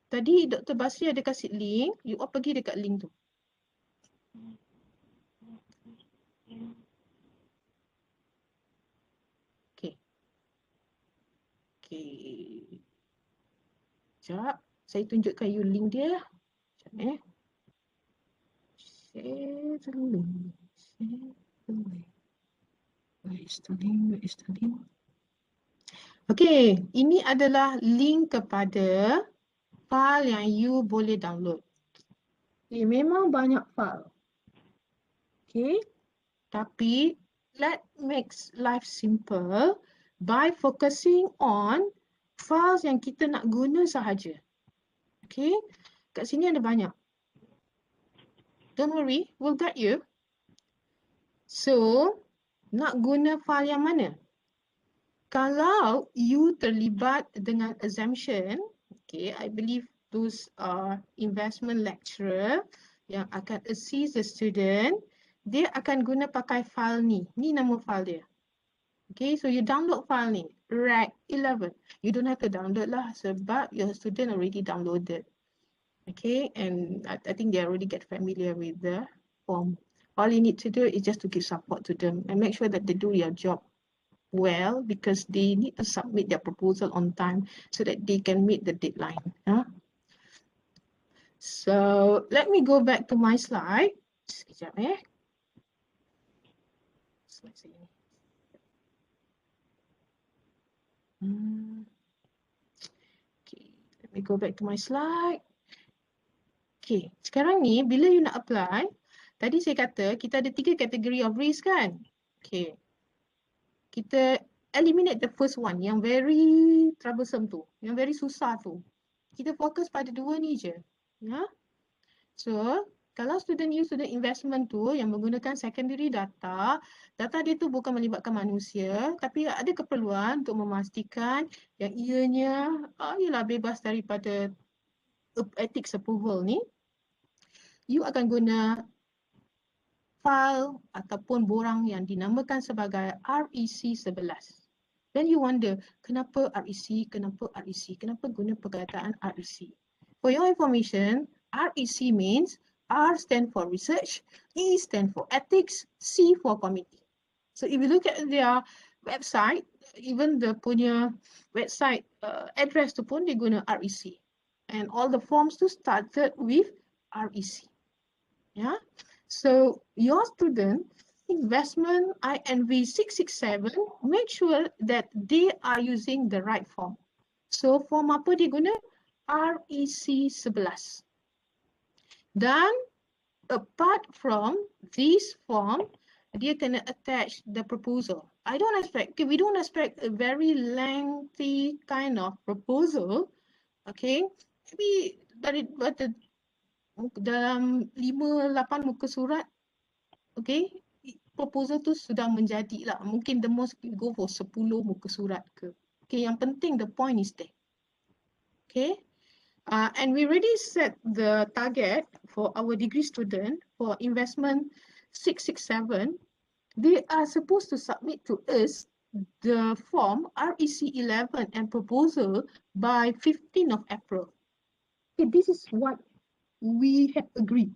S1: Tadi Dr. Basri ada kasih link, you all pergi dekat link tu. Okay. Okay. Sekejap, saya tunjukkan you link dia. Sekejap Share the link. Share the link. Where is the link? Where is the link? Okay, ini adalah link kepada file yang you boleh download. Okay, memang banyak file. Okay, tapi let's make life simple by focusing on files yang kita nak guna sahaja. Okay, kat sini ada banyak. Don't worry, we'll guide you. So, nak guna file yang mana? Kalau you terlibat dengan exemption, okay, I believe those are investment lecturer yang akan assist the student, dia akan guna pakai file ni. Ni nama file dia. Okay, so you download file ni, Reg 11. You don't have to download lah sebab your student already downloaded. Okay, and I think they already get familiar with the form. All you need to do is just to give support to them and make sure that they do your job well, because they need to submit their proposal on time so that they can meet the deadline. So let me go back to my slide. Sekejap Slide saya ni. Okay, let me go back to my slide. Okay, sekarang ni bila you nak apply, tadi saya kata kita ada 3 kategori of risk kan? Okay. Kita eliminate the first one yang very troublesome tu, yang very susah tu. Kita fokus pada 2 ni je. Ya. So, kalau student investment tu yang menggunakan secondary data, data dia tu bukan melibatkan manusia, tapi ada keperluan untuk memastikan yang ianya ialah bebas daripada ethics approval ni, you akan guna file ataupun borang yang dinamakan sebagai REC 11. Then you wonder, kenapa REC, kenapa REC, kenapa guna perkataan REC? For your information, REC means R stand for research, E stand for ethics, C for committee. So if you look at their website, even the punya website address tu pun dia guna REC. And all the forms tu started with REC. Yeah. So your student investment INV 667, make sure that they are using the right form. So form apa dia guna? REC 11. Dan apart from this form, dia kena attach the proposal. We don't expect a very lengthy kind of proposal. Okay, maybe dalam 5-8 muka surat, okay, proposal tu sudah menjadi lah. Mungkin the most go for 10 muka surat ke. Okay, yang penting the point is there. Okay, and we already set the target for our degree student for investment 667. They are supposed to submit to us the form REC 11 and proposal by 15th of April. Okay, this is what we have agreed,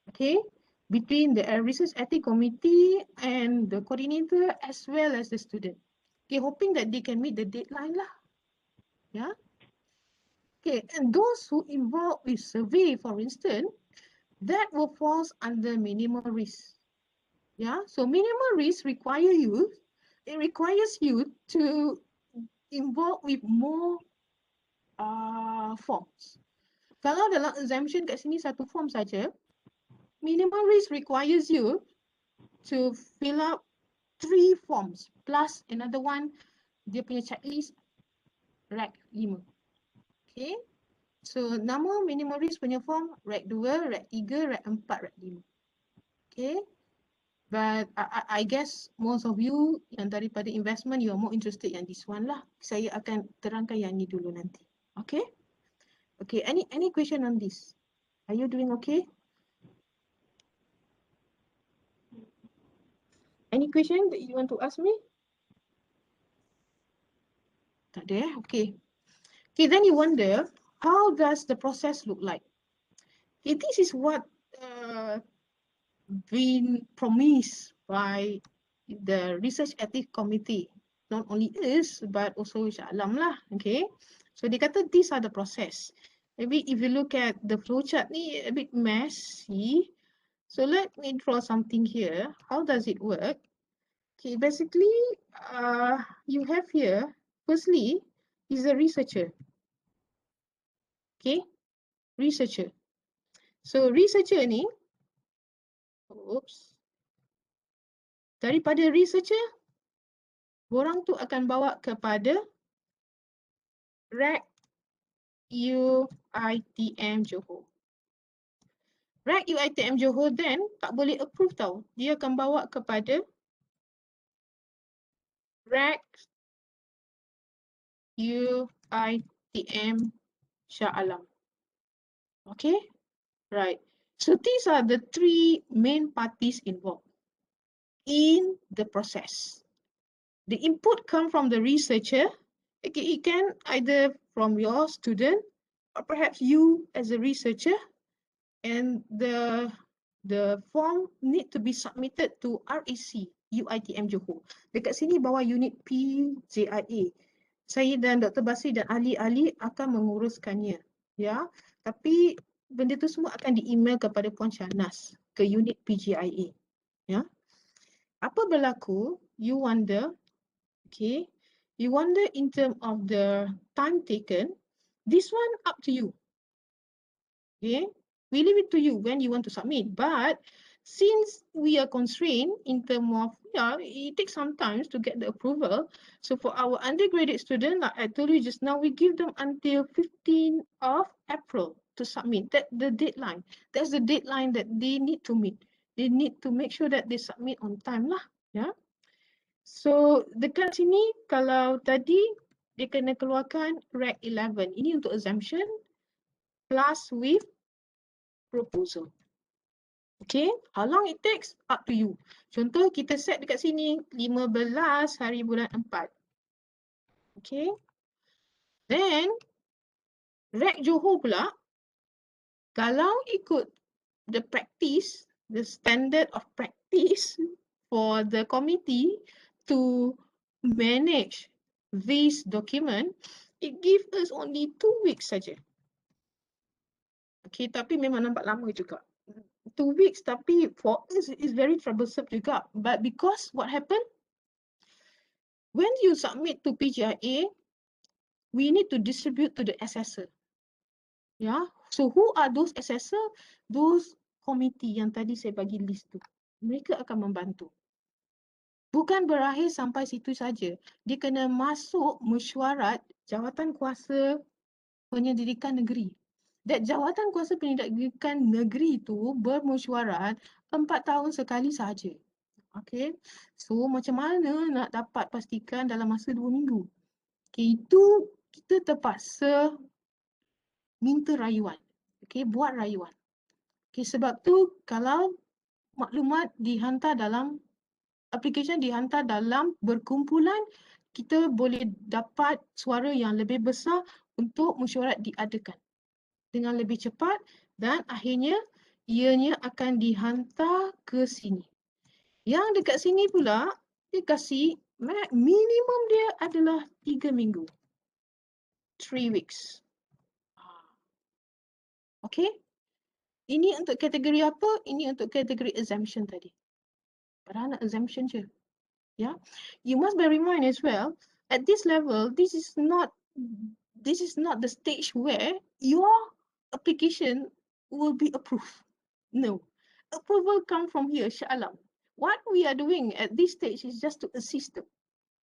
S1: okay, between the Research Ethics Committee and the coordinator as well as the student. Okay, hoping that they can meet the deadline lah. Yeah. Okay, and those who involved with survey, for instance, that will fall under minimal risk. Yeah, so minimal risk requires you to involve with more forms. Kalau dalam exemption kat sini satu form saja, minimal risk requires you to fill up 3 forms plus another one, dia punya checklist reg 5. Okay, so nama minimal risk punya form reg 2, reg 3, reg 4, reg 5. Okay, but I guess most of you yang daripada investment, you are more interested yang this one lah. Saya akan terangkan yang ni dulu nanti. Okay, okay, any question on this? Are you doing okay? Any question that you want to ask me? Tak ada, okay. Okay, then you wonder, how does the process look like? Okay, this is what been promised by the Research Ethics Committee. Not only us, but also Shah Alam lah, okay. So dia kata these are the process. Maybe if you look at the flowchart ni, a bit messy. So let me draw something here. How does it work? Okay, basically, you have here, firstly, is a researcher. Okay, researcher. So researcher ni, oops, daripada researcher, orang tu akan bawa kepada REC UITM Johor. REC UITM Johor then tak boleh approve tau. Dia akan bawa kepada REC UITM Shah Alam. Okay, right. So these are the 3 main parties involved in the process. The input come from the researcher. Okay, it can either from your student or perhaps you as a researcher, and the form need to be submitted to REC UITM Johor. Dekat sini bawah unit PJIA. Saya dan Dr. Basri dan ahli-ahli akan menguruskannya. Ya, tapi benda tu semua akan di-email kepada Puan Syahnas ke unit PJIA. Ya. Apa berlaku? You wonder, okay? You wonder in terms of the time taken. This one up to you. Okay? We leave it to you when you want to submit. But since we are constrained in terms of, it takes some time to get the approval. So for our undergraduate student, like I told you just now, we give them until 15th of April to submit. That's the deadline. That's the deadline that they need to meet. They need to make sure that they submit on time lah. Yeah. So dekat sini, kalau tadi dia kena keluarkan REC 11. Ini untuk exemption plus with proposal. Okay, how long it takes? Up to you. Contoh kita set dekat sini 15 hari bulan 4. Okay. Then, REC Johor pula, kalau ikut the practice, the standard of practice for the committee to manage this document, it gives us only 2 weeks saja. Okay, tapi memang nampak lama juga. 2 weeks, tapi for us it's very troublesome juga. But because what happened? When you submit to PGIA, we need to distribute to the assessor. Yeah. So who are those assessor? Those committee yang tadi saya bagi list tu. Mereka akan membantu. Bukan berakhir sampai situ saja. Dia kena masuk mesyuarat Jawatan Kuasa Penyelidikan Negeri. Dan Jawatan Kuasa Penyelidikan Negeri itu bermesyuarat 4 tahun sekali saja. Okay. So macam mana nak dapat pastikan dalam masa 2 minggu? Okay, itu kita terpaksa minta rayuan. Okay, buat rayuan. Okay, sebab tu kalau maklumat dihantar dalam application dihantar dalam berkumpulan, kita boleh dapat suara yang lebih besar untuk mesyuarat diadakan dengan lebih cepat dan akhirnya ianya akan dihantar ke sini. Yang dekat sini pula, dia kasih minimum dia adalah 3 minggu. 3 weeks. Okay. Ini untuk kategori apa? Ini untuk kategori exemption tadi. Padahal nak exemption je. Yeah, you must bear in mind as well, at this level, this is not the stage where your application will be approved. No, approval come from here, Sha'alam. What we are doing at this stage is just to assist them.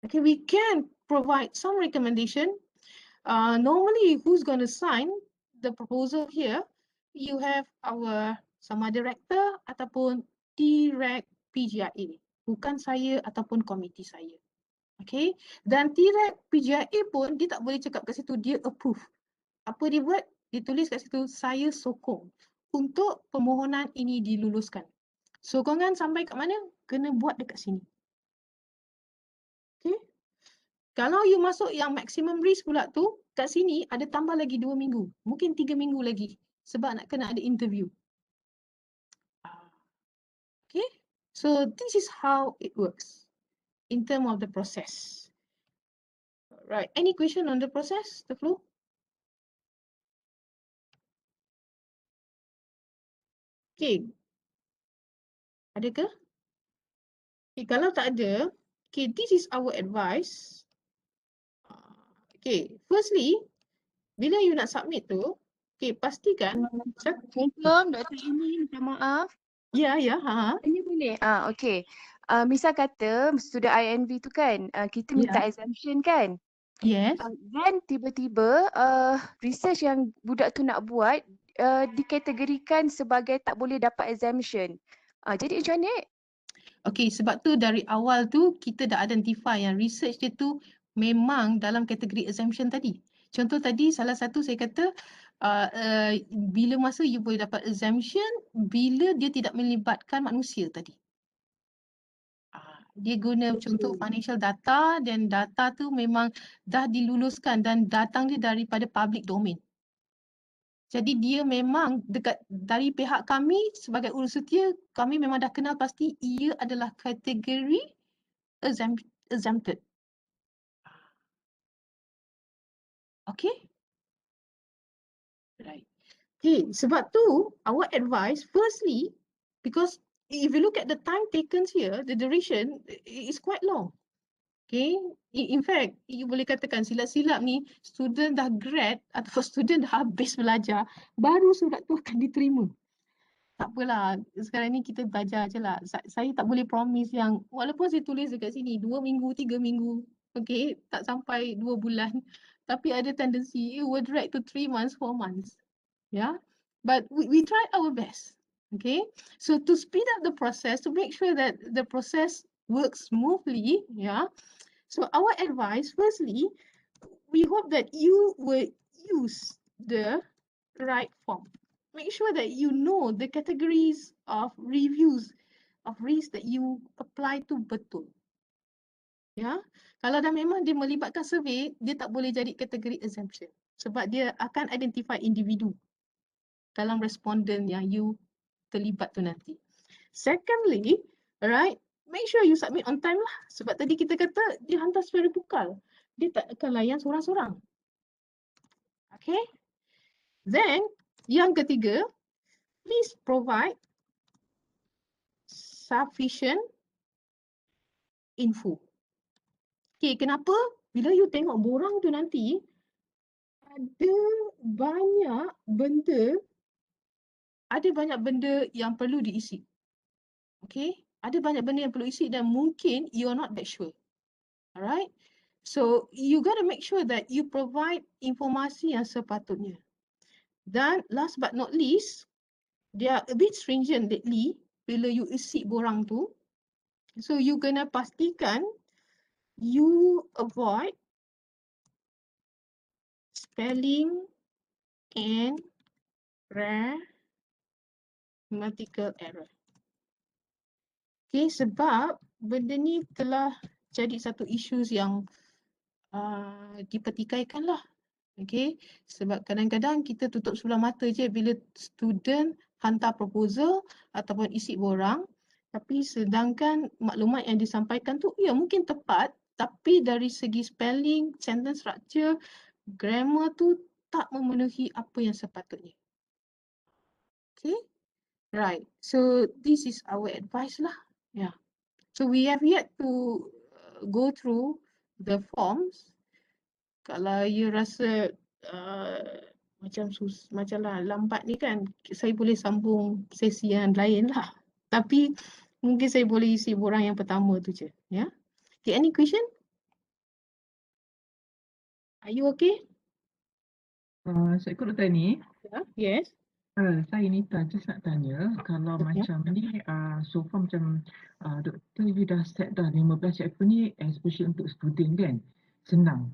S1: Okay, we can provide some recommendation. Normally, who's going to sign the proposal here? You have our sama director ataupun direct PGIA. Bukan saya ataupun komiti saya. Okay. Dan direct PGIA pun dia tak boleh cakap kat situ dia approve. Apa dia buat? Dia tulis kat situ saya sokong untuk permohonan ini diluluskan. Sokongan sampai kat mana? Kena buat dekat sini. Okay. Kalau you masuk yang maximum risk pula tu, kat sini ada tambah lagi 2 minggu. Mungkin 3 minggu lagi. Sebab nak kena ada interview. Okay. So this is how it works in terms of the process. Right. Any question on the process, the flow? Okay. Ada ke? Okay, kalau tak ada, okay, this is our advice. Okay, firstly, bila you nak submit tu, okay, pastikan.
S6: Assalamualaikum, Dr. Ini, minta maaf.
S1: Ya, ya, ha.
S6: Ini boleh? Okey. Misal kata student INV tu kan, kita minta exemption kan?
S1: Yes.
S6: Dan tiba-tiba research yang budak tu nak buat dikategorikan sebagai tak boleh dapat exemption. Jadi macam mana?
S1: Okay, sebab tu dari awal tu kita dah identify yang research dia tu memang dalam kategori exemption tadi. Contoh tadi salah satu saya kata bila masa you boleh dapat exemption bila dia tidak melibatkan manusia tadi. Dia guna contoh financial data dan data tu memang dah diluluskan dan datang dia daripada public domain. Jadi dia memang dekat dari pihak kami sebagai urus setia, kami memang dah kenal pasti ia adalah kategori exempted. Okay? Right. Okay, sebab tu our advice firstly, because if you look at the time taken here, the duration is quite long. Okay, in fact, you boleh katakan silap-silap ni student dah grad atau student dah habis belajar, baru surat tu akan diterima. Tak apalah, sekarang ni kita belajar je lah. Saya tak boleh promise yang, walaupun saya tulis dekat sini 2 minggu, 3 minggu, okay, tak sampai 2 bulan. Tapi ada tendency, it will drag to 3 months, 4 months. Yeah, but we try our best. Okay, so to speed up the process, to make sure that the process works smoothly, yeah. So our advice, firstly, we hope that you will use the right form. Make sure that you know the categories of reviews of risk that you apply to betul. Ya, kalau dah memang dia melibatkan survey, dia tak boleh jadi kategori exemption. Sebab dia akan identify individu dalam responden yang you terlibat tu nanti. Secondly, alright, make sure you submit on time lah. Sebab tadi kita kata dia hantar secara bukal. Dia tak akan layan seorang-seorang. Okay. Then, yang ketiga, please provide sufficient info. Okay, kenapa? Bila you tengok borang tu nanti, ada banyak benda yang perlu diisi. Okay, ada banyak benda yang perlu isi dan mungkin you're not that sure. Alright, so you gotta make sure that you provide informasi yang sepatutnya. Dan last but not least, they are a bit stringent lately bila you isi borang tu. So you kena pastikan you avoid spelling and grammatical error. Okay, sebab benda ni telah jadi satu isu yang dipertikaikan lah. Okay, sebab kadang-kadang kita tutup sebelah mata je bila student hantar proposal ataupun isi borang, tapi sedangkan maklumat yang disampaikan tu ya mungkin tepat, tapi dari segi spelling, sentence structure, grammar tu tak memenuhi apa yang sepatutnya. Okay, right. So this is our advice lah. Yeah. So we have yet to go through the forms. Kalau you rasa macam lambat ni kan, saya boleh sambung sesi yang lain lah. Tapi mungkin saya boleh isi borang yang pertama tu je. Yeah. Okay, any question? Are you okay?
S7: Saya ikut doktor ni.
S1: Yeah. Yes.
S7: Saya Nita just nak tanya kalau macam ni so far macam doktor you dah set dah 15 chapter ni especially untuk student kan senang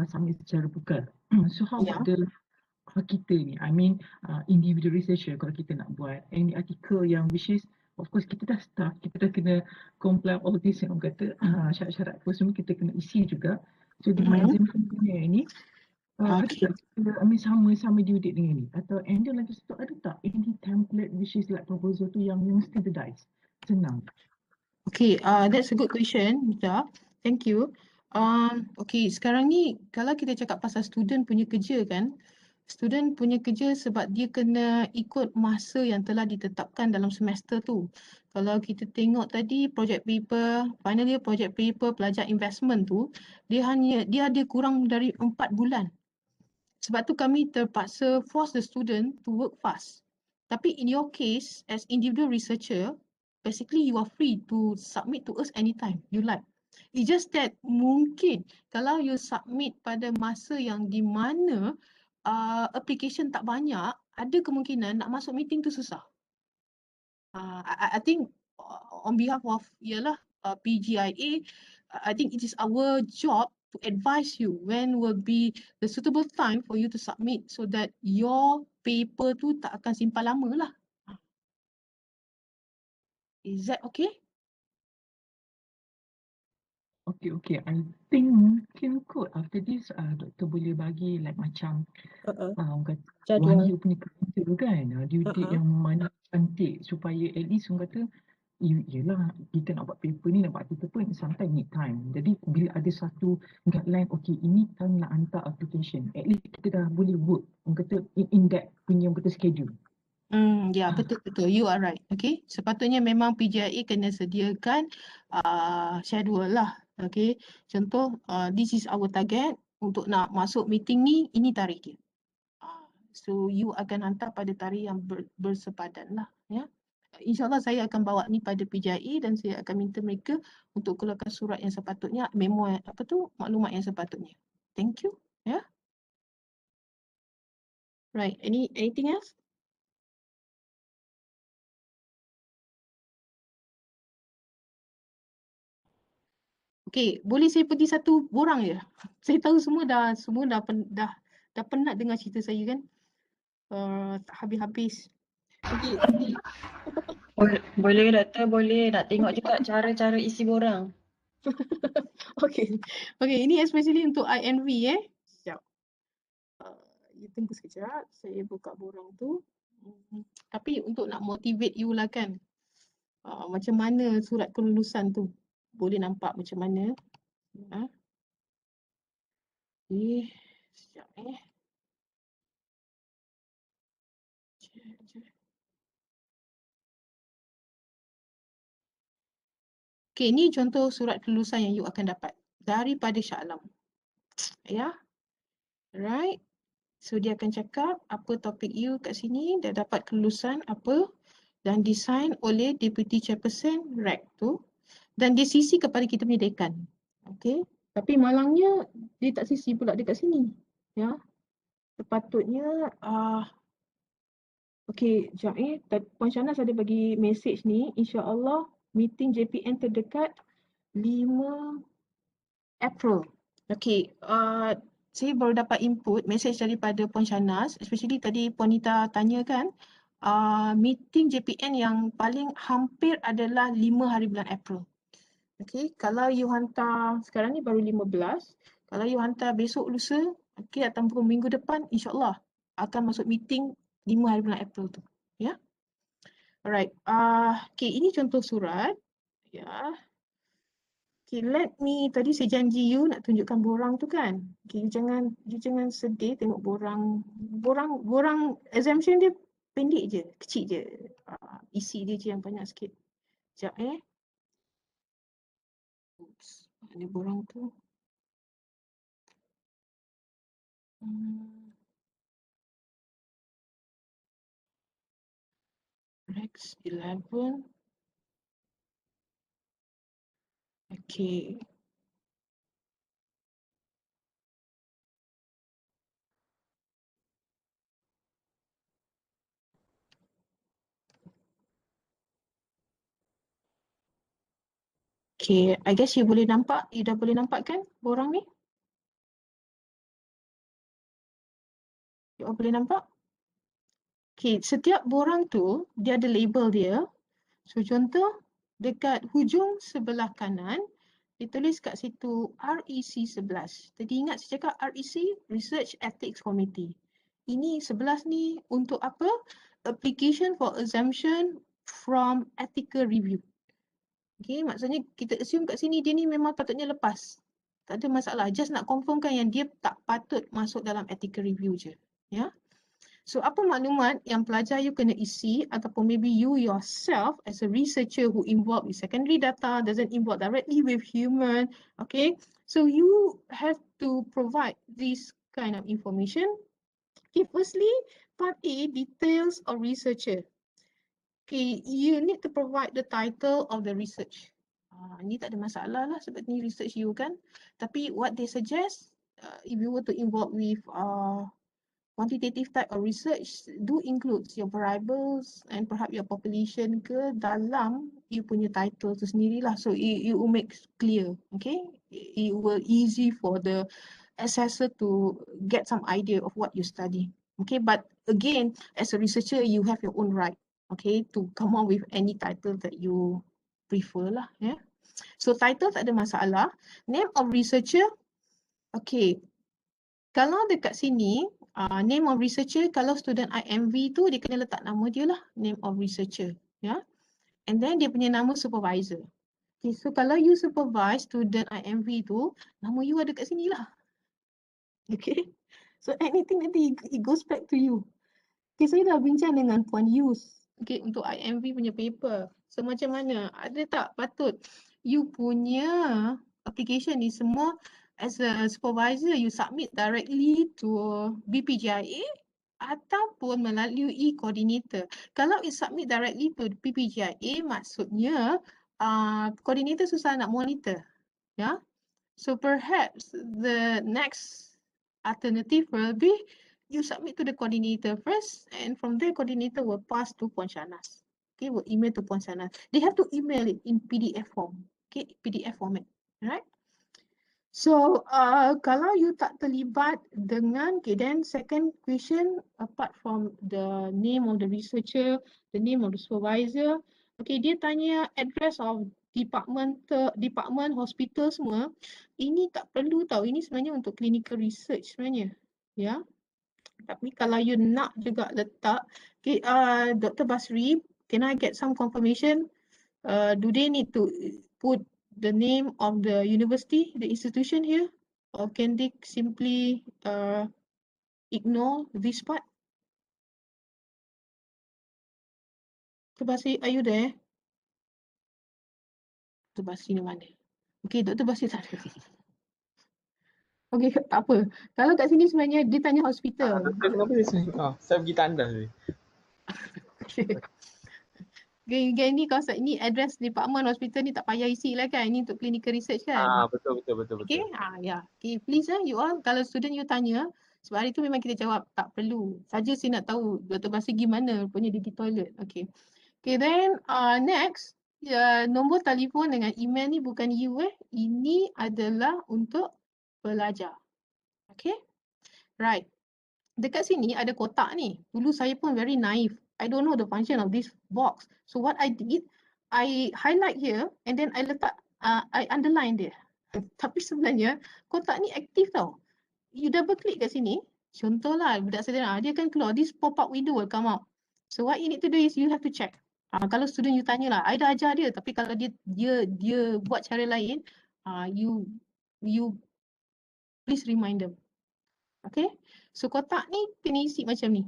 S7: submit secara bukan. So how about the kita ni, I mean individual researcher kalau kita nak buat any article yang which is of course kita dah staff, kita dah kena comply all this yang orang kata syarat-syarat apa semua kita kena isi juga. So di my exam punya ni ada tak sama due date dengan ni? Atau and then lagi satu ada tak any template which is like proposal tu yang standardized? Senang.
S1: Okay, that's a good question, Mita. Thank you. Okay, sekarang ni kalau kita cakap pasal student punya kerja kan, student punya kerja sebab dia kena ikut masa yang telah ditetapkan dalam semester tu. Kalau kita tengok tadi project paper, final year project paper pelajar investment tu, dia ada kurang dari 4 bulan. Sebab tu kami terpaksa force the student to work fast. Tapi in your case, as individual researcher, basically you are free to submit to us anytime you like. It's just that mungkin kalau you submit pada masa yang di mana application tak banyak, ada kemungkinan nak masuk meeting tu susah. I think on behalf of PGIA, I think it is our job to advise you when will be the suitable time for you to submit so that your paper tu tak akan simpan lama lah. Is that okay?
S7: Okay. I think mungkin kot after this doktor boleh bagi like macam orang kata one year punya kerja kan, due date yang mana cantik supaya at least orang kata yelah kita nak buat paper ni, nak buat artikel pun sometimes need time. Jadi bila ada satu guideline, okay ini time nak hantar application, at least kita dah boleh work orang kata in that punya orang kata schedule.
S1: Ya, betul. You are right. Okay. Sepatutnya memang PGIA kena sediakan schedule lah. Okay. Contoh, this is our target untuk nak masuk meeting ni, ini tarikh dia. So you akan hantar pada tarikh yang bersepadan lah. Ya. InsyaAllah saya akan bawa ni pada PGIA dan saya akan minta mereka untuk keluarkan surat yang sepatutnya, memo maklumat yang sepatutnya. Thank you. Ya. Right. Anything else? Okay, boleh saya pergi satu borang je? Saya tahu semua dah penat dengar cerita saya kan. Tak habis-habis. Okay.
S2: Boleh doktor, boleh. Nak tengok juga cara-cara isi borang.
S1: Okay, ini especially untuk INV Sekejap. You tunggu sekejap, saya buka borang tu. Tapi untuk nak motivate you lah kan. Macam mana surat kelulusan tu. Boleh nampak macam mana. Sekejap Okay, ni contoh surat kelulusan yang you akan dapat daripada Shah Alam. Ya. Right. So dia akan cakap apa topik you kat sini, dah dapat kelulusan apa dan design oleh Deputy Chairperson REC tu dan dia CC kepada kita punya dekan. Okay. Tapi malangnya dia tak CC pula dekat sini. Ya. Sepatutnya okay, sekejap Puan Shanas ada bagi message ni, insya-Allah meeting JPN terdekat 5 April. Okay, saya baru dapat input message daripada Puan Shanas, especially tadi Puan Nita tanya kan, meeting JPN yang paling hampir adalah 5 hari bulan April. Okay, kalau you hantar, sekarang ni baru 15, kalau you hantar besok lusa, okay, ataupun minggu depan, insyaAllah akan masuk meeting 5 hari bulan April tu. Ya. Alright, okay, ini contoh surat. Ya. Okay, tadi saya janji you nak tunjukkan borang tu kan. Okay, you jangan sedih tengok borang exemption dia pendek je, kecil je. Isi dia je yang banyak sikit. Sekejap Oops, ada borang tu. Rex 11. Okay. Okay, I guess you boleh nampak, you dah boleh nampak kan borang ni? You all boleh nampak? Okay, setiap borang tu, dia ada label dia. So contoh, dekat hujung sebelah kanan, ditulis kat situ REC 11. Tadi ingat saya cakap REC, Research Ethics Committee. Ini 11 ni untuk apa? Application for exemption from ethical review. Okay, maksudnya kita assume kat sini dia ni memang patutnya lepas. Tak ada masalah. Just nak confirmkan yang dia tak patut masuk dalam ethical review je. Ya. So apa maklumat yang pelajar you kena isi ataupun maybe you yourself as a researcher who involved with secondary data, doesn't involve directly with human. Okay. So you have to provide this kind of information. Okay, firstly, part A, details of researcher. Okay, you need to provide the title of the research. Ni tak ada masalah lah sebab ni research you kan. Tapi what they suggest, if you were to involve with quantitative type of research, do include your variables and perhaps your population ke dalam you punya title tu sendirilah. So it will make clear, okay? It will easy for the assessor to get some idea of what you study. Okay, but again, as a researcher, you have your own right, okay, to come up with any title that you prefer lah, yeah. So title tak ada masalah. Name of researcher, okay. Kalau dekat sini, name of researcher, kalau student IMV tu, dia kena letak nama dia lah, name of researcher, yeah. And then dia punya nama supervisor. Okay, so kalau you supervise student IMV tu, nama you ada kat sini lah. Okay. So anything nanti it goes back to you. Okay, saya dah bincang dengan Puan Yus. Okay, untuk IMV punya paper. So macam mana? Ada tak patut you punya application ni semua as a supervisor you submit directly to BPJIA ataupun melalui coordinator. Kalau you submit directly to BPJIA maksudnya coordinator susah nak monitor. Ya. So perhaps the next alternative will be you submit to the coordinator first and from there coordinator will pass to Puan Shanas. Okay, will email to Puan Shanas. They have to email it in PDF form. Okay, PDF format. Alright. So kalau you tak terlibat dengan, okay, then second question apart from the name of the researcher, the name of the supervisor, okay, dia tanya address of department, hospital semua. Ini tak perlu tahu. Ini sebenarnya untuk clinical research sebenarnya. Ya. Tapi kalau you nak juga letak, okay, Dr. Basri, can I get some confirmation? Do they need to put the name of the university, the institution here? Or can they simply ignore this part? Dr. Basri, are you there? Dr. Basri ni mana? Okey, Dr. Basri tak ada. Okey, tak apa. Kalau kat sini sebenarnya dia tanya hospital.
S5: Doktor kenapa saya pergi tandas ni.
S1: Okay, ni kalau ini address department hospital ni tak payah isi lah kan. Ini untuk clinical research kan.
S5: Betul.
S1: Okay, ya. Okay, please you all kalau student you tanya, sebab hari tu memang kita jawab tak perlu. Saja saya nak tahu Dr. Basri gimana punya di toilet. Okay. Okay, then next, nombor telefon dengan email ni bukan you Ini adalah untuk pelajar. Okay. Right. Dekat sini ada kotak ni. Dulu saya pun very naive. I don't know the function of this box. So what I did, I highlight here and then I letak, I underline dia. Tapi sebenarnya kotak ni aktif tau. You double click kat sini. Contohlah budak sederhana, dia akan keluar. This pop-up window will come out. So what you need to do is you have to check. Kalau student you tanya lah, I dah ajar dia. Tapi kalau dia buat cara lain, you please remind them. Okay. So kotak ni kena isi macam ni.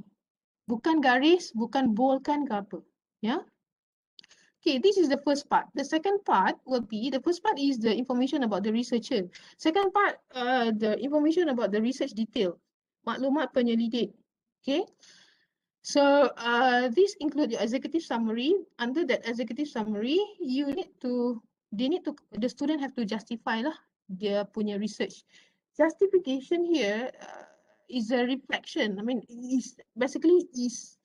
S1: Bukan garis, bukan boldkan ke apa. Ya. Okay, this is the first part. The second part will be, the first part is the information about the researcher. Second part, the information about the research detail. Maklumat penyelidik. Okay. So this include your executive summary. Under that executive summary, the student have to justify lah dia punya research. Justification here is a reflection. I mean, basically is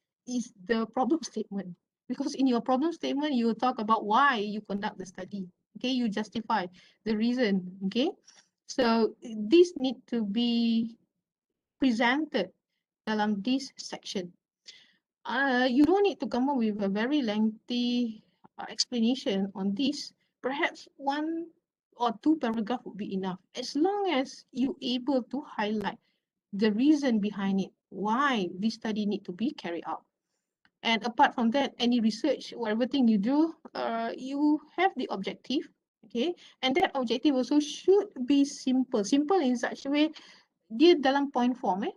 S1: the problem statement. Because in your problem statement, you talk about why you conduct the study. Okay, you justify the reason. Okay, so this need to be presented dalam this section. You don't need to come up with a very lengthy explanation on this. Perhaps 1 or 2 paragraphs would be enough. As long as you able to highlight the reason behind it, why this study need to be carried out. And apart from that, any research or everything you do, you have the objective, okay? And that objective also should be simple. Simple in such a way, dia dalam point form.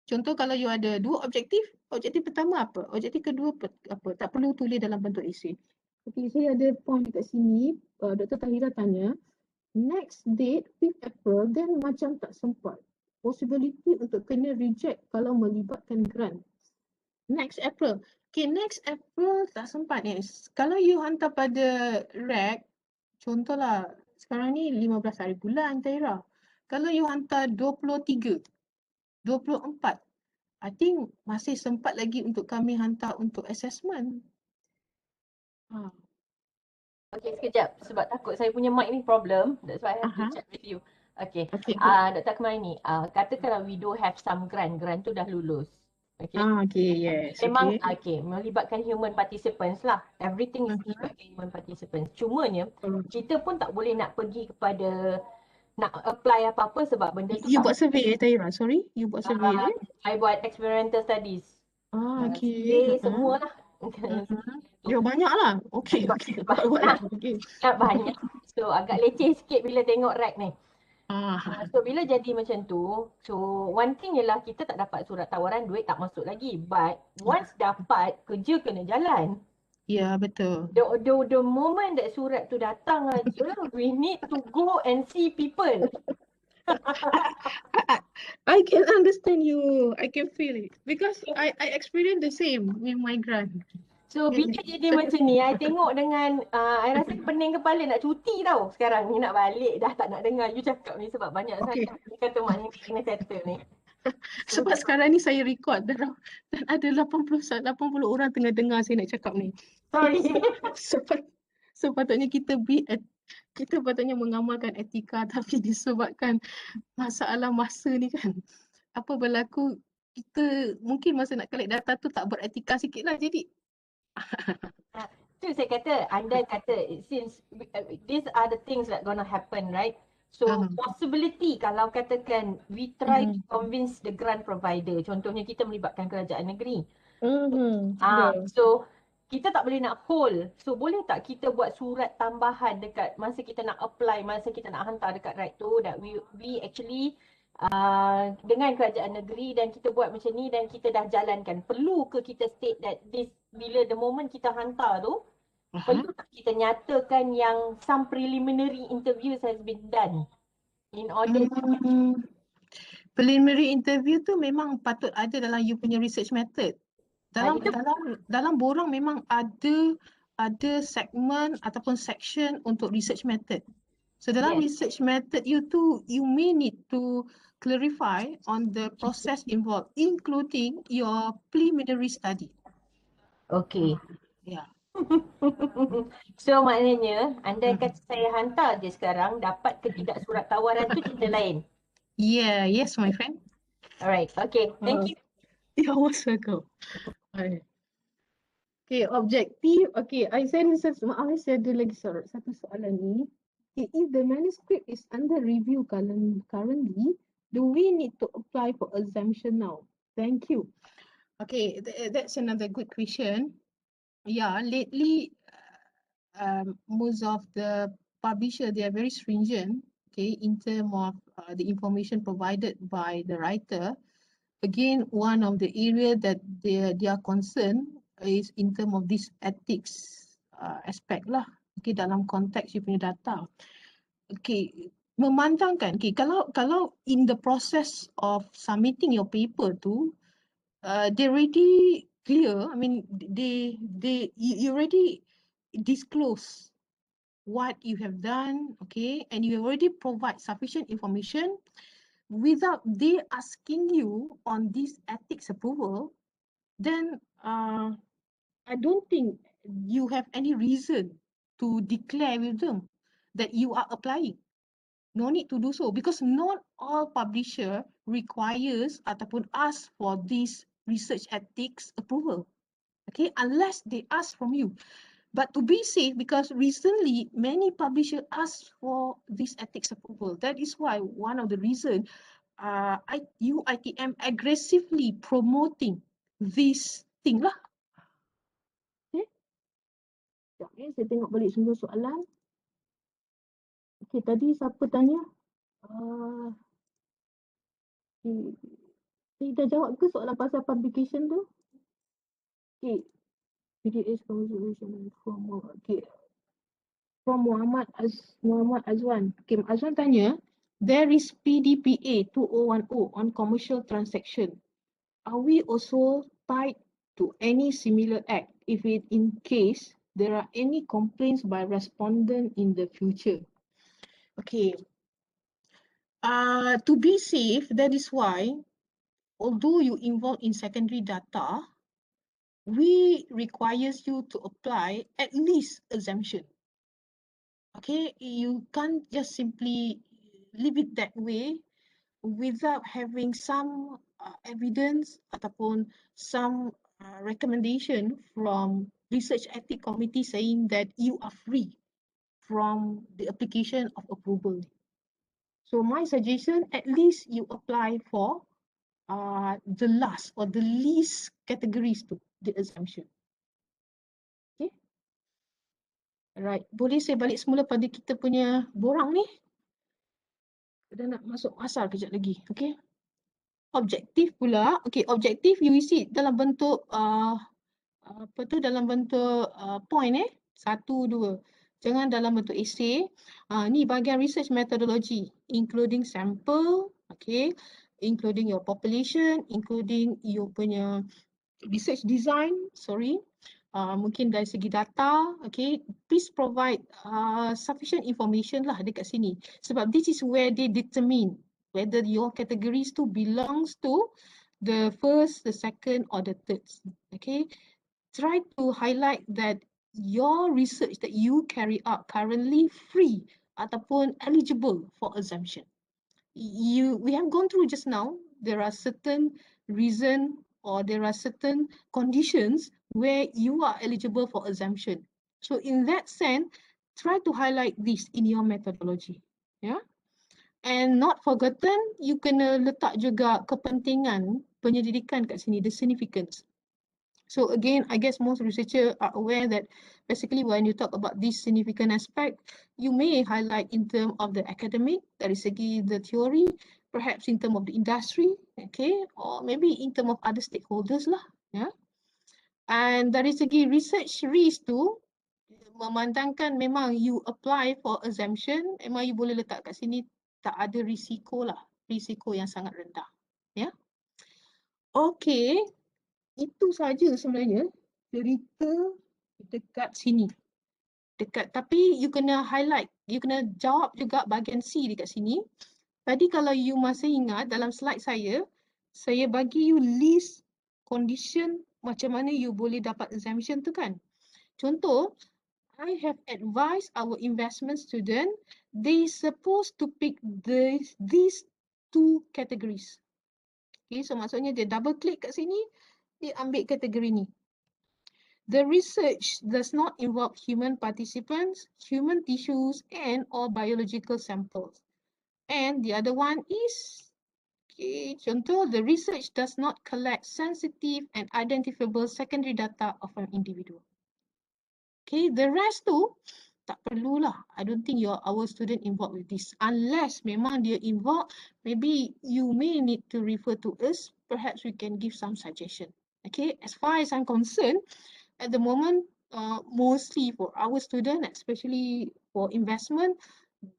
S1: Contoh kalau you ada 2 objektif, objektif pertama apa? Objektif kedua apa? Tak perlu tulis dalam bentuk esei. Okay, saya ada point dekat sini. Dr. Tahira tanya, next date 5th April, then macam tak sempat. Possibility untuk kena reject kalau melibatkan grant. Next April. Okay, next April tak sempat ni. Kalau you hantar pada REC, contohlah sekarang ni 15 hari bulan Tahira. Kalau you hantar 23, 24, I think masih sempat lagi untuk kami hantar untuk assessment.
S2: Okay, sekejap. Sebab takut saya punya mic ni problem. That's why I have to check with you. Okay. Dr. Akmaini, katakanlah we do have some grant. Grant tu dah lulus. Okay.
S1: Okay, yes.
S2: Memang, okay, melibatkan human participants lah. Everything is melibatkan human participants. Cumanya, kita pun tak boleh nak pergi kepada nak apply apa-apa sebab benda tu.
S1: You buat survey Tahira, sorry? You buat survey
S2: I buat experimental studies.
S1: Okay.
S2: Semua lah.
S1: Ya banyak lah. Okay.
S2: Nak banyak. So agak leceh sikit bila tengok rek ni. So bila jadi macam tu, so one thing ialah kita tak dapat surat tawaran, duit tak masuk lagi. But once dapat, kerja kena jalan.
S1: Ya, betul.
S2: The moment that surat tu datang aja, we need to go and see people.
S1: I can understand you. I can feel it. Because I experience the same with my grant.
S2: So bila jadi macam ni, I tengok dengan, I rasa pening kepala nak cuti tau. Sekarang ni nak balik dah tak nak dengar you cakap ni sebab banyak sangat kata maknanya kena settle ni.
S1: Sebab sekarang ni saya record dan ada 80 orang tengah dengar saya nak cakap ni.
S2: Sorry.
S1: Sepatutnya kita patutnya mengamalkan etika, tapi disebabkan masalah masa ni kan, apa berlaku, kita mungkin masa nak collect data tu tak beretika sikit lah, jadi
S2: tu saya kata, anda kata since these are the things that gonna happen, right? So possibility kalau katakan we try to convince the grant provider, contohnya kita melibatkan kerajaan negeri. So kita tak boleh nak hold. So boleh tak kita buat surat tambahan dekat masa kita nak apply, masa kita nak hantar dekat right tu, that we actually dengan kerajaan negeri dan kita buat macam ni dan kita dah jalankan. Perlu ke kita state that this bila the moment kita hantar tu perlu tak kita nyatakan yang some preliminary interviews has been done in order
S1: Preliminary interview tu memang patut ada dalam you punya research method. Dalam
S2: itu
S1: dalam borang memang ada segmen ataupun section untuk research method. So dalam research method you tu, you may need to clarify on the process involved, including your preliminary study.
S2: okay.
S1: Yeah.
S2: So maknanya anda kata saya hantar je sekarang, dapat ke tidak surat tawaran tu cerita lain.
S1: Yeah, yes my friend.
S2: Alright, okay. Thank you.
S1: You're most welcome. Alright. Okay, objektif. Okay, maaf saya ada lagi satu soalan ni. Okay, if the manuscript is under review currently, do we need to apply for exemption now? Thank you. Okay, that's another good question. Yeah, lately, most of the publisher, they are very stringent, okay, in terms of the information provided by the writer. Again, one of the area that they are concerned is in terms of this ethics aspect lah. Okay, dalam konteks you punya data. Okay, memandangkan, okay, kalau in the process of submitting your paper tu, they already clear. I mean, you already disclose what you have done, okay, and you already provide sufficient information without they asking you on this ethics approval, then I don't think you have any reason to declare with them that you are applying. No need to do so because not all publisher requires ataupun ask for this research ethics approval. Okay, unless they ask from you. But to be safe, because recently many publishers ask for this ethics approval. That is why one of the reason UITM aggressively promoting this thing lah. Okay. Sekejap saya tengok balik semua soalan. Okay, tadi siapa tanya? Saya dah jawab ke soalan pasal publication tu? Okay. PDS Resolution from Muhammad Azwan. Okay, Azwan tanya, there is PDPA 2010 on commercial transaction. Are we also tied to any similar act if it in case there are any complaints by respondent in the future? Okay. To be safe, that is why, although you involve in secondary data, we requires you to apply at least exemption. Okay, you can't just simply leave it that way without having some evidence ataupun some recommendation from research ethics committee saying that you are free from the application of approval. So my suggestion, at least you apply for the last or the least categories to the exemption. Okay. Alright, boleh saya balik semula pada kita punya borang ni? Dah nak masuk asal kejap lagi, okay? Objektif pula, okay, objektif you isi dalam bentuk apa tu, dalam bentuk point 1, 2. Jangan dalam bentuk essay. Ni bahagian research methodology, including sample, okay, including your population, including you punya research design, mungkin dari segi data, okay, please provide sufficient information lah dekat sini. Sebab this is where they determine whether your categories tu belongs to the first, the second or the third, okay. Try to highlight that your research that you carry out currently free ataupun eligible for exemption. We have gone through just now, there are certain reason or there are certain conditions where you are eligible for exemption. So in that sense, try to highlight this in your methodology. Yeah. And not forgotten, you kena letak juga kepentingan penyelidikan kat sini, the significance. So again, I guess most researchers are aware that basically when you talk about this significant aspect, you may highlight in terms of the academic, dari segi the theory, perhaps in terms of the industry, okay, or maybe in terms of other stakeholders lah, yeah. And dari segi research risk tu, memandangkan memang you apply for exemption, memang you boleh letak kat sini, tak ada risiko lah. Risiko yang sangat rendah. Ya. Okey, itu saja sebenarnya cerita dekat sini. Tapi you kena highlight, you kena jawab juga bahagian C dekat sini. Tadi kalau you masih ingat dalam slide saya bagi you list condition macam mana you boleh dapat exemption tu kan. Contoh, I have advised our investment student, they supposed to pick these two categories. Okay, so maksudnya dia double click kat sini, dia ambil kategori ni. The research does not involve human participants, human tissues, and or biological samples. And the other one is, okay, contoh, the research does not collect sensitive and identifiable secondary data of an individual. Okay, the rest tu tak perlulah. I don't think our student involved with this. Unless memang dia involved, maybe you may need to refer to us. Perhaps we can give some suggestion. Okay, as far as I'm concerned, at the moment, mostly for our student, especially for investment,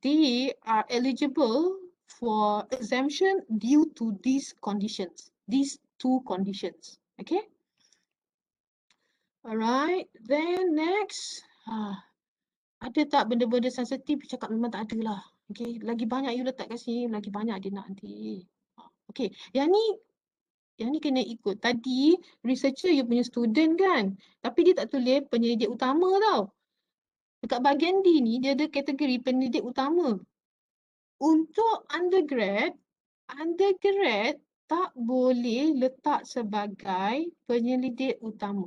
S1: they are eligible for exemption due to these conditions, these two conditions. Okay. Alright, then next, ada tak benda-benda sensitif? Cakap memang tak ada lah. Okay, lagi banyak you letak kat sini, lagi banyak dia nak nanti. Okay, yang ni kena ikut. Tadi researcher you punya student kan, tapi dia tak tulis penyelidik utama tau. Dekat bahagian D ni dia ada kategori penyelidik utama. Untuk undergrad tak boleh letak sebagai penyelidik utama.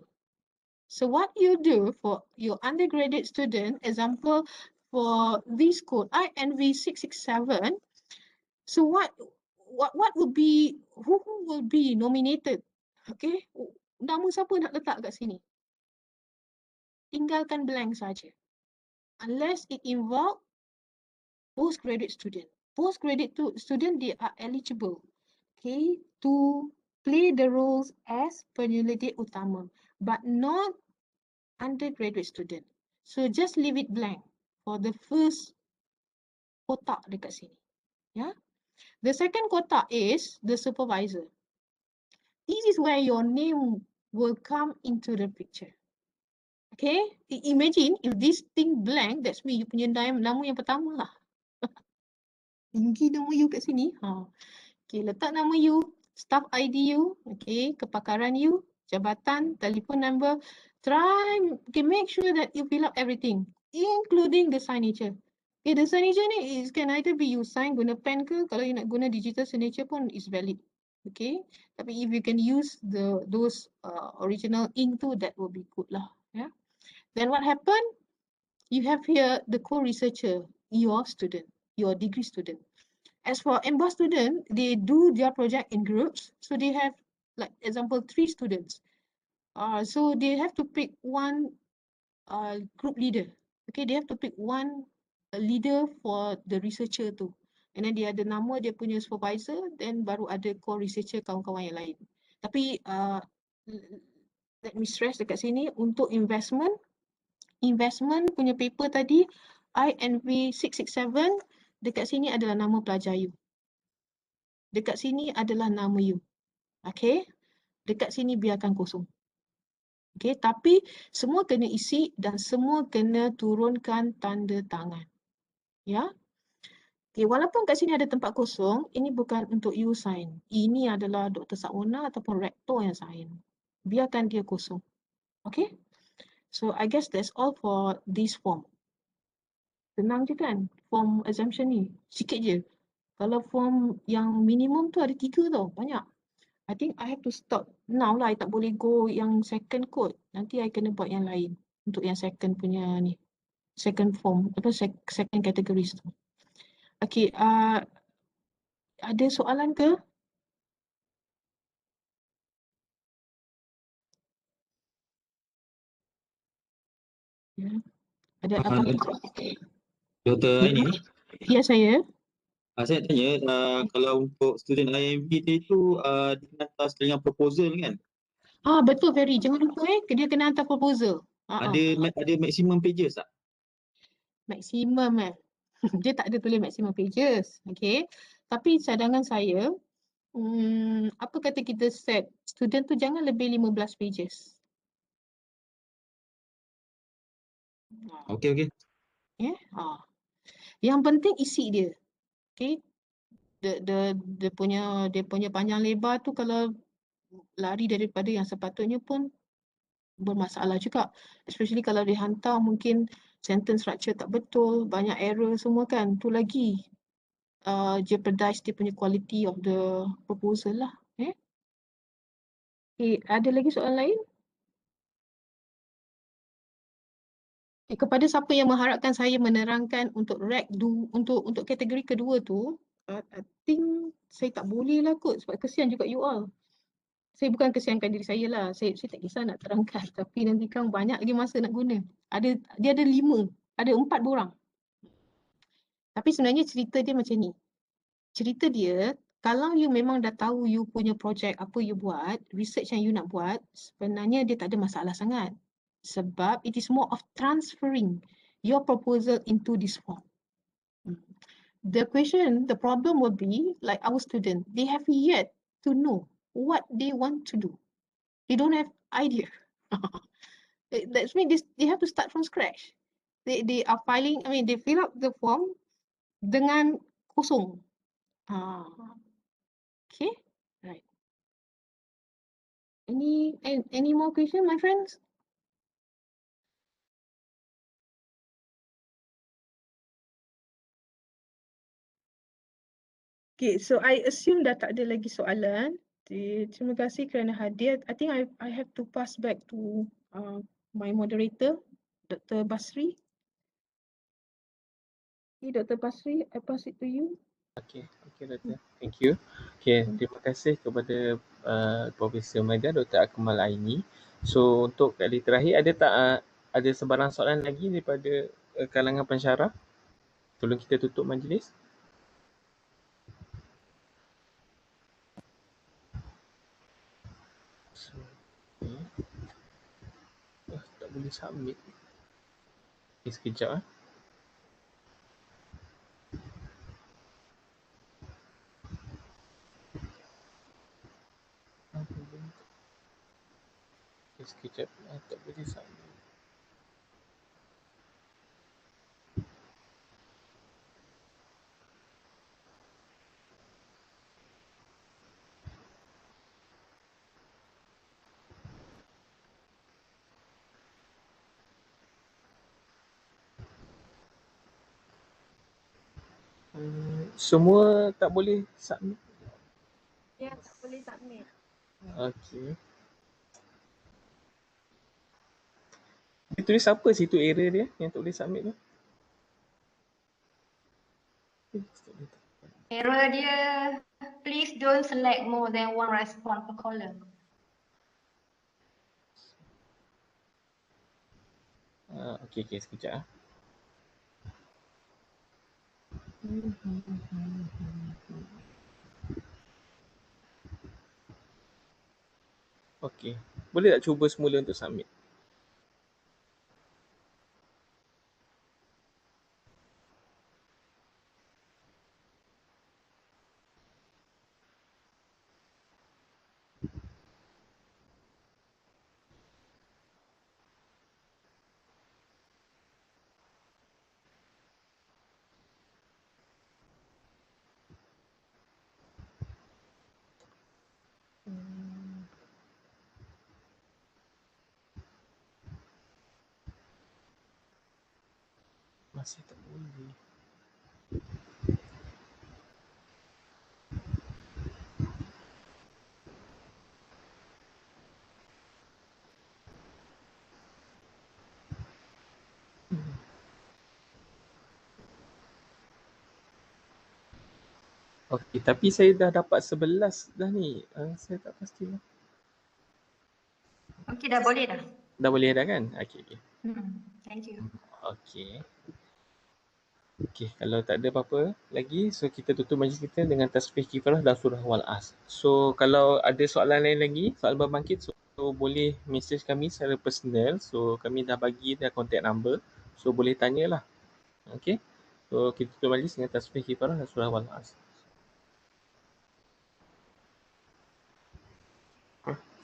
S1: So what you do for your undergraduate student, example for this code INV 667, so what would be, who will be nominated? Okay, nama siapa nak letak kat sini? Tinggalkan blank saja. Unless it involve postgraduate student. Postgraduate student, they are eligible, okay, to play the roles as penyelidik utama, but not undergraduate student. So just leave it blank for the first kotak dekat sini. Yeah. The second kotak is the supervisor. This is where your name will come into the picture. Okay, imagine if this thing blank, that's me, you punya nama yang pertama lah. Tinggi nama you kat sini. Okay, letak nama you, staff ID you, okay, kepakaran you, jabatan, telephone number. Try, okay, make sure that you fill up everything, including the signature. Okay, the signature ni is can either be you sign guna pen ke, kalau you nak guna digital signature pun is valid. Okay, tapi if you can use those original ink tu, that will be good lah. Yeah. Then what happened? You have here the co-researcher, your student, your degree student. As for MBA student, they do their project in groups. So they have, like example, 3 students. So they have to pick one group leader. Okay, they have to pick one leader for the researcher tu. And then dia ada nama dia punya supervisor, then baru ada co-researcher kawan-kawan yang lain. Tapi let me stress dekat sini, untuk investment punya paper tadi, INV 667, dekat sini adalah nama pelajar you. Dekat sini adalah nama you. Okay. Dekat sini biarkan kosong. Okay. Tapi semua kena isi dan semua kena turunkan tanda tangan. Ya. Okay. Walaupun kat sini ada tempat kosong, ini bukan untuk you sign. Ini adalah Dr. Sauna ataupun rektor yang sign. Biarkan dia kosong. Okay. So I guess that's all for this form. Senang je kan form exemption ni. Sikit je. Kalau form yang minimum tu ada 3 tau, banyak. I think I have to stop now lah, I tak boleh go yang second code. Nanti I kena buat yang lain untuk yang second punya ni. Second form, second categories tu. Okay, ada soalan ke? Ya. Ada apa?
S8: Dr. Aini,
S1: Ya, saya.
S8: saya tanya, kalau untuk student IMB itu dia kena hantar selingan proposal kan?
S1: Betul Ferry, jangan lupa dia kena hantar proposal.
S8: Ada maximum pages tak?
S1: Maksimum dia tak ada tulis maximum pages. Okay. Tapi cadangan saya, apa kata kita set student tu jangan lebih 15 pages.
S8: Okey.
S1: Yeah. Yang penting isi dia. Okay. Dia punya panjang lebar tu kalau lari daripada yang sepatutnya pun bermasalah juga. Especially kalau dihantar mungkin sentence structure tak betul, banyak error semua kan. Tu lagi jeopardize dia punya quality of the proposal lah. Okay, ada lagi soalan lain? Kepada siapa yang mengharapkan saya menerangkan untuk untuk kategori kedua tu, I think saya tak boleh lah kot sebab kesian juga you all. Saya bukan kesiankan diri saya lah. Saya tak kisah nak terangkan. Tapi nanti kan banyak lagi masa nak guna. Dia ada 5. Ada 4 borang. Tapi sebenarnya cerita dia macam ni. Cerita dia, kalau you memang dah tahu you punya projek apa you buat, research yang you nak buat, sebenarnya dia tak ada masalah sangat. Sebab it is more of transferring your proposal into this form. The problem will be like our student, they have yet to know what they want to do. They don't have idea. That means they have to start from scratch. They are filing, they fill up the form dengan kosong. Okay, right. Any more question, my friends? Okay, so I assume dah tak ada lagi soalan. Terima kasih kerana hadir. I think I have to pass back to my moderator, Dr. Basri. Okay, Dr. Basri, I pass it to you.
S5: Okay, Doktor. Thank you. Okay, terima kasih kepada Profesor Maida, Dr. Akmal Aini. So, untuk kali terakhir, ada sebarang soalan lagi daripada kalangan pensyarah? Sebelum kita tutup majlis. So, tak boleh submit. Okay, sekejap. Okay, sekejap. Tak boleh submit. Semua tak boleh submit.
S2: Ya, tak boleh submit.
S5: Okay. Dia tulis apa situ error dia yang tak boleh submit tu?
S2: Error dia, please don't select more than one response per column.
S5: Okay, sekejap. Okay. Boleh tak cuba semula untuk submit? Masih tak boleh. Okay, tapi saya dah dapat 11 dah ni. Saya tak pastilah.
S2: Okey, dah boleh dah.
S5: Dah boleh dah kan? Okay.
S2: Thank you.
S5: Okay. Okay, kalau tak ada apa-apa lagi, so kita tutup majlis kita dengan tasbih kifarah dan surah wal as. So, kalau ada soalan lain lagi, soalan berbangkit, so So boleh message kami secara personal. So kami dah bagi dah contact number. So boleh tanyalah. Okay. So kita tutup majlis dengan tasbih kifarah dan surah Wal-As.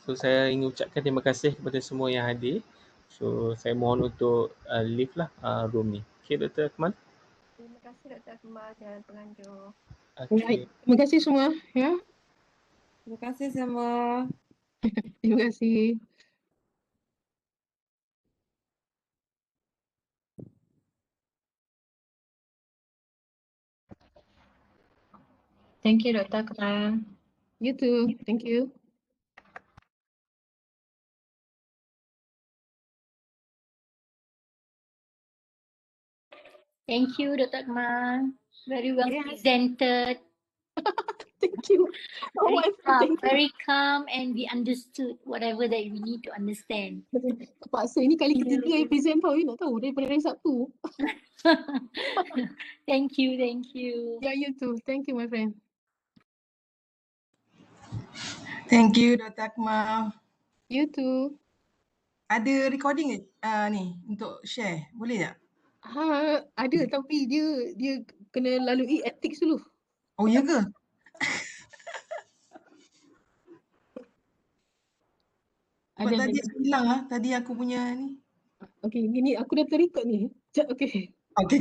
S5: So saya ingin ucapkan terima kasih kepada semua yang hadir. So saya mohon untuk leave lah room ni. Okay Dr. Akmal.
S6: Terima kasih Dr. Akmal dan penganjur.
S1: Baik, terima kasih semua. Ya,
S9: Terima kasih semua.
S1: terima kasih.
S3: Thank you, Dr. Akmal.
S1: You too. Thank you.
S10: Thank you, Dr. Akmal. Very well
S1: Yes.
S10: presented.
S1: Thank you. Oh,
S10: Very
S1: my
S10: calm,
S1: thank you.
S10: very calm, and we understood whatever that we need to understand.
S1: Paksa ini kali ketiga yang present tau. You nak tahu daripada hari Sabtu.
S10: Thank you, thank you.
S1: Yeah, you too. Thank you, my friend.
S9: Thank you Dr. Akmal.
S1: You too.
S9: Ada recording ke ni untuk share? Boleh tak?
S1: Ada tapi dia kena lalui ethics dulu.
S9: Oh ya ke? Sebab
S1: Ada.
S9: tadi aku hilang lah. Tadi aku punya ni.
S1: Okay, gini aku dah terrecord ni. Sekejap, okay.
S9: Okay.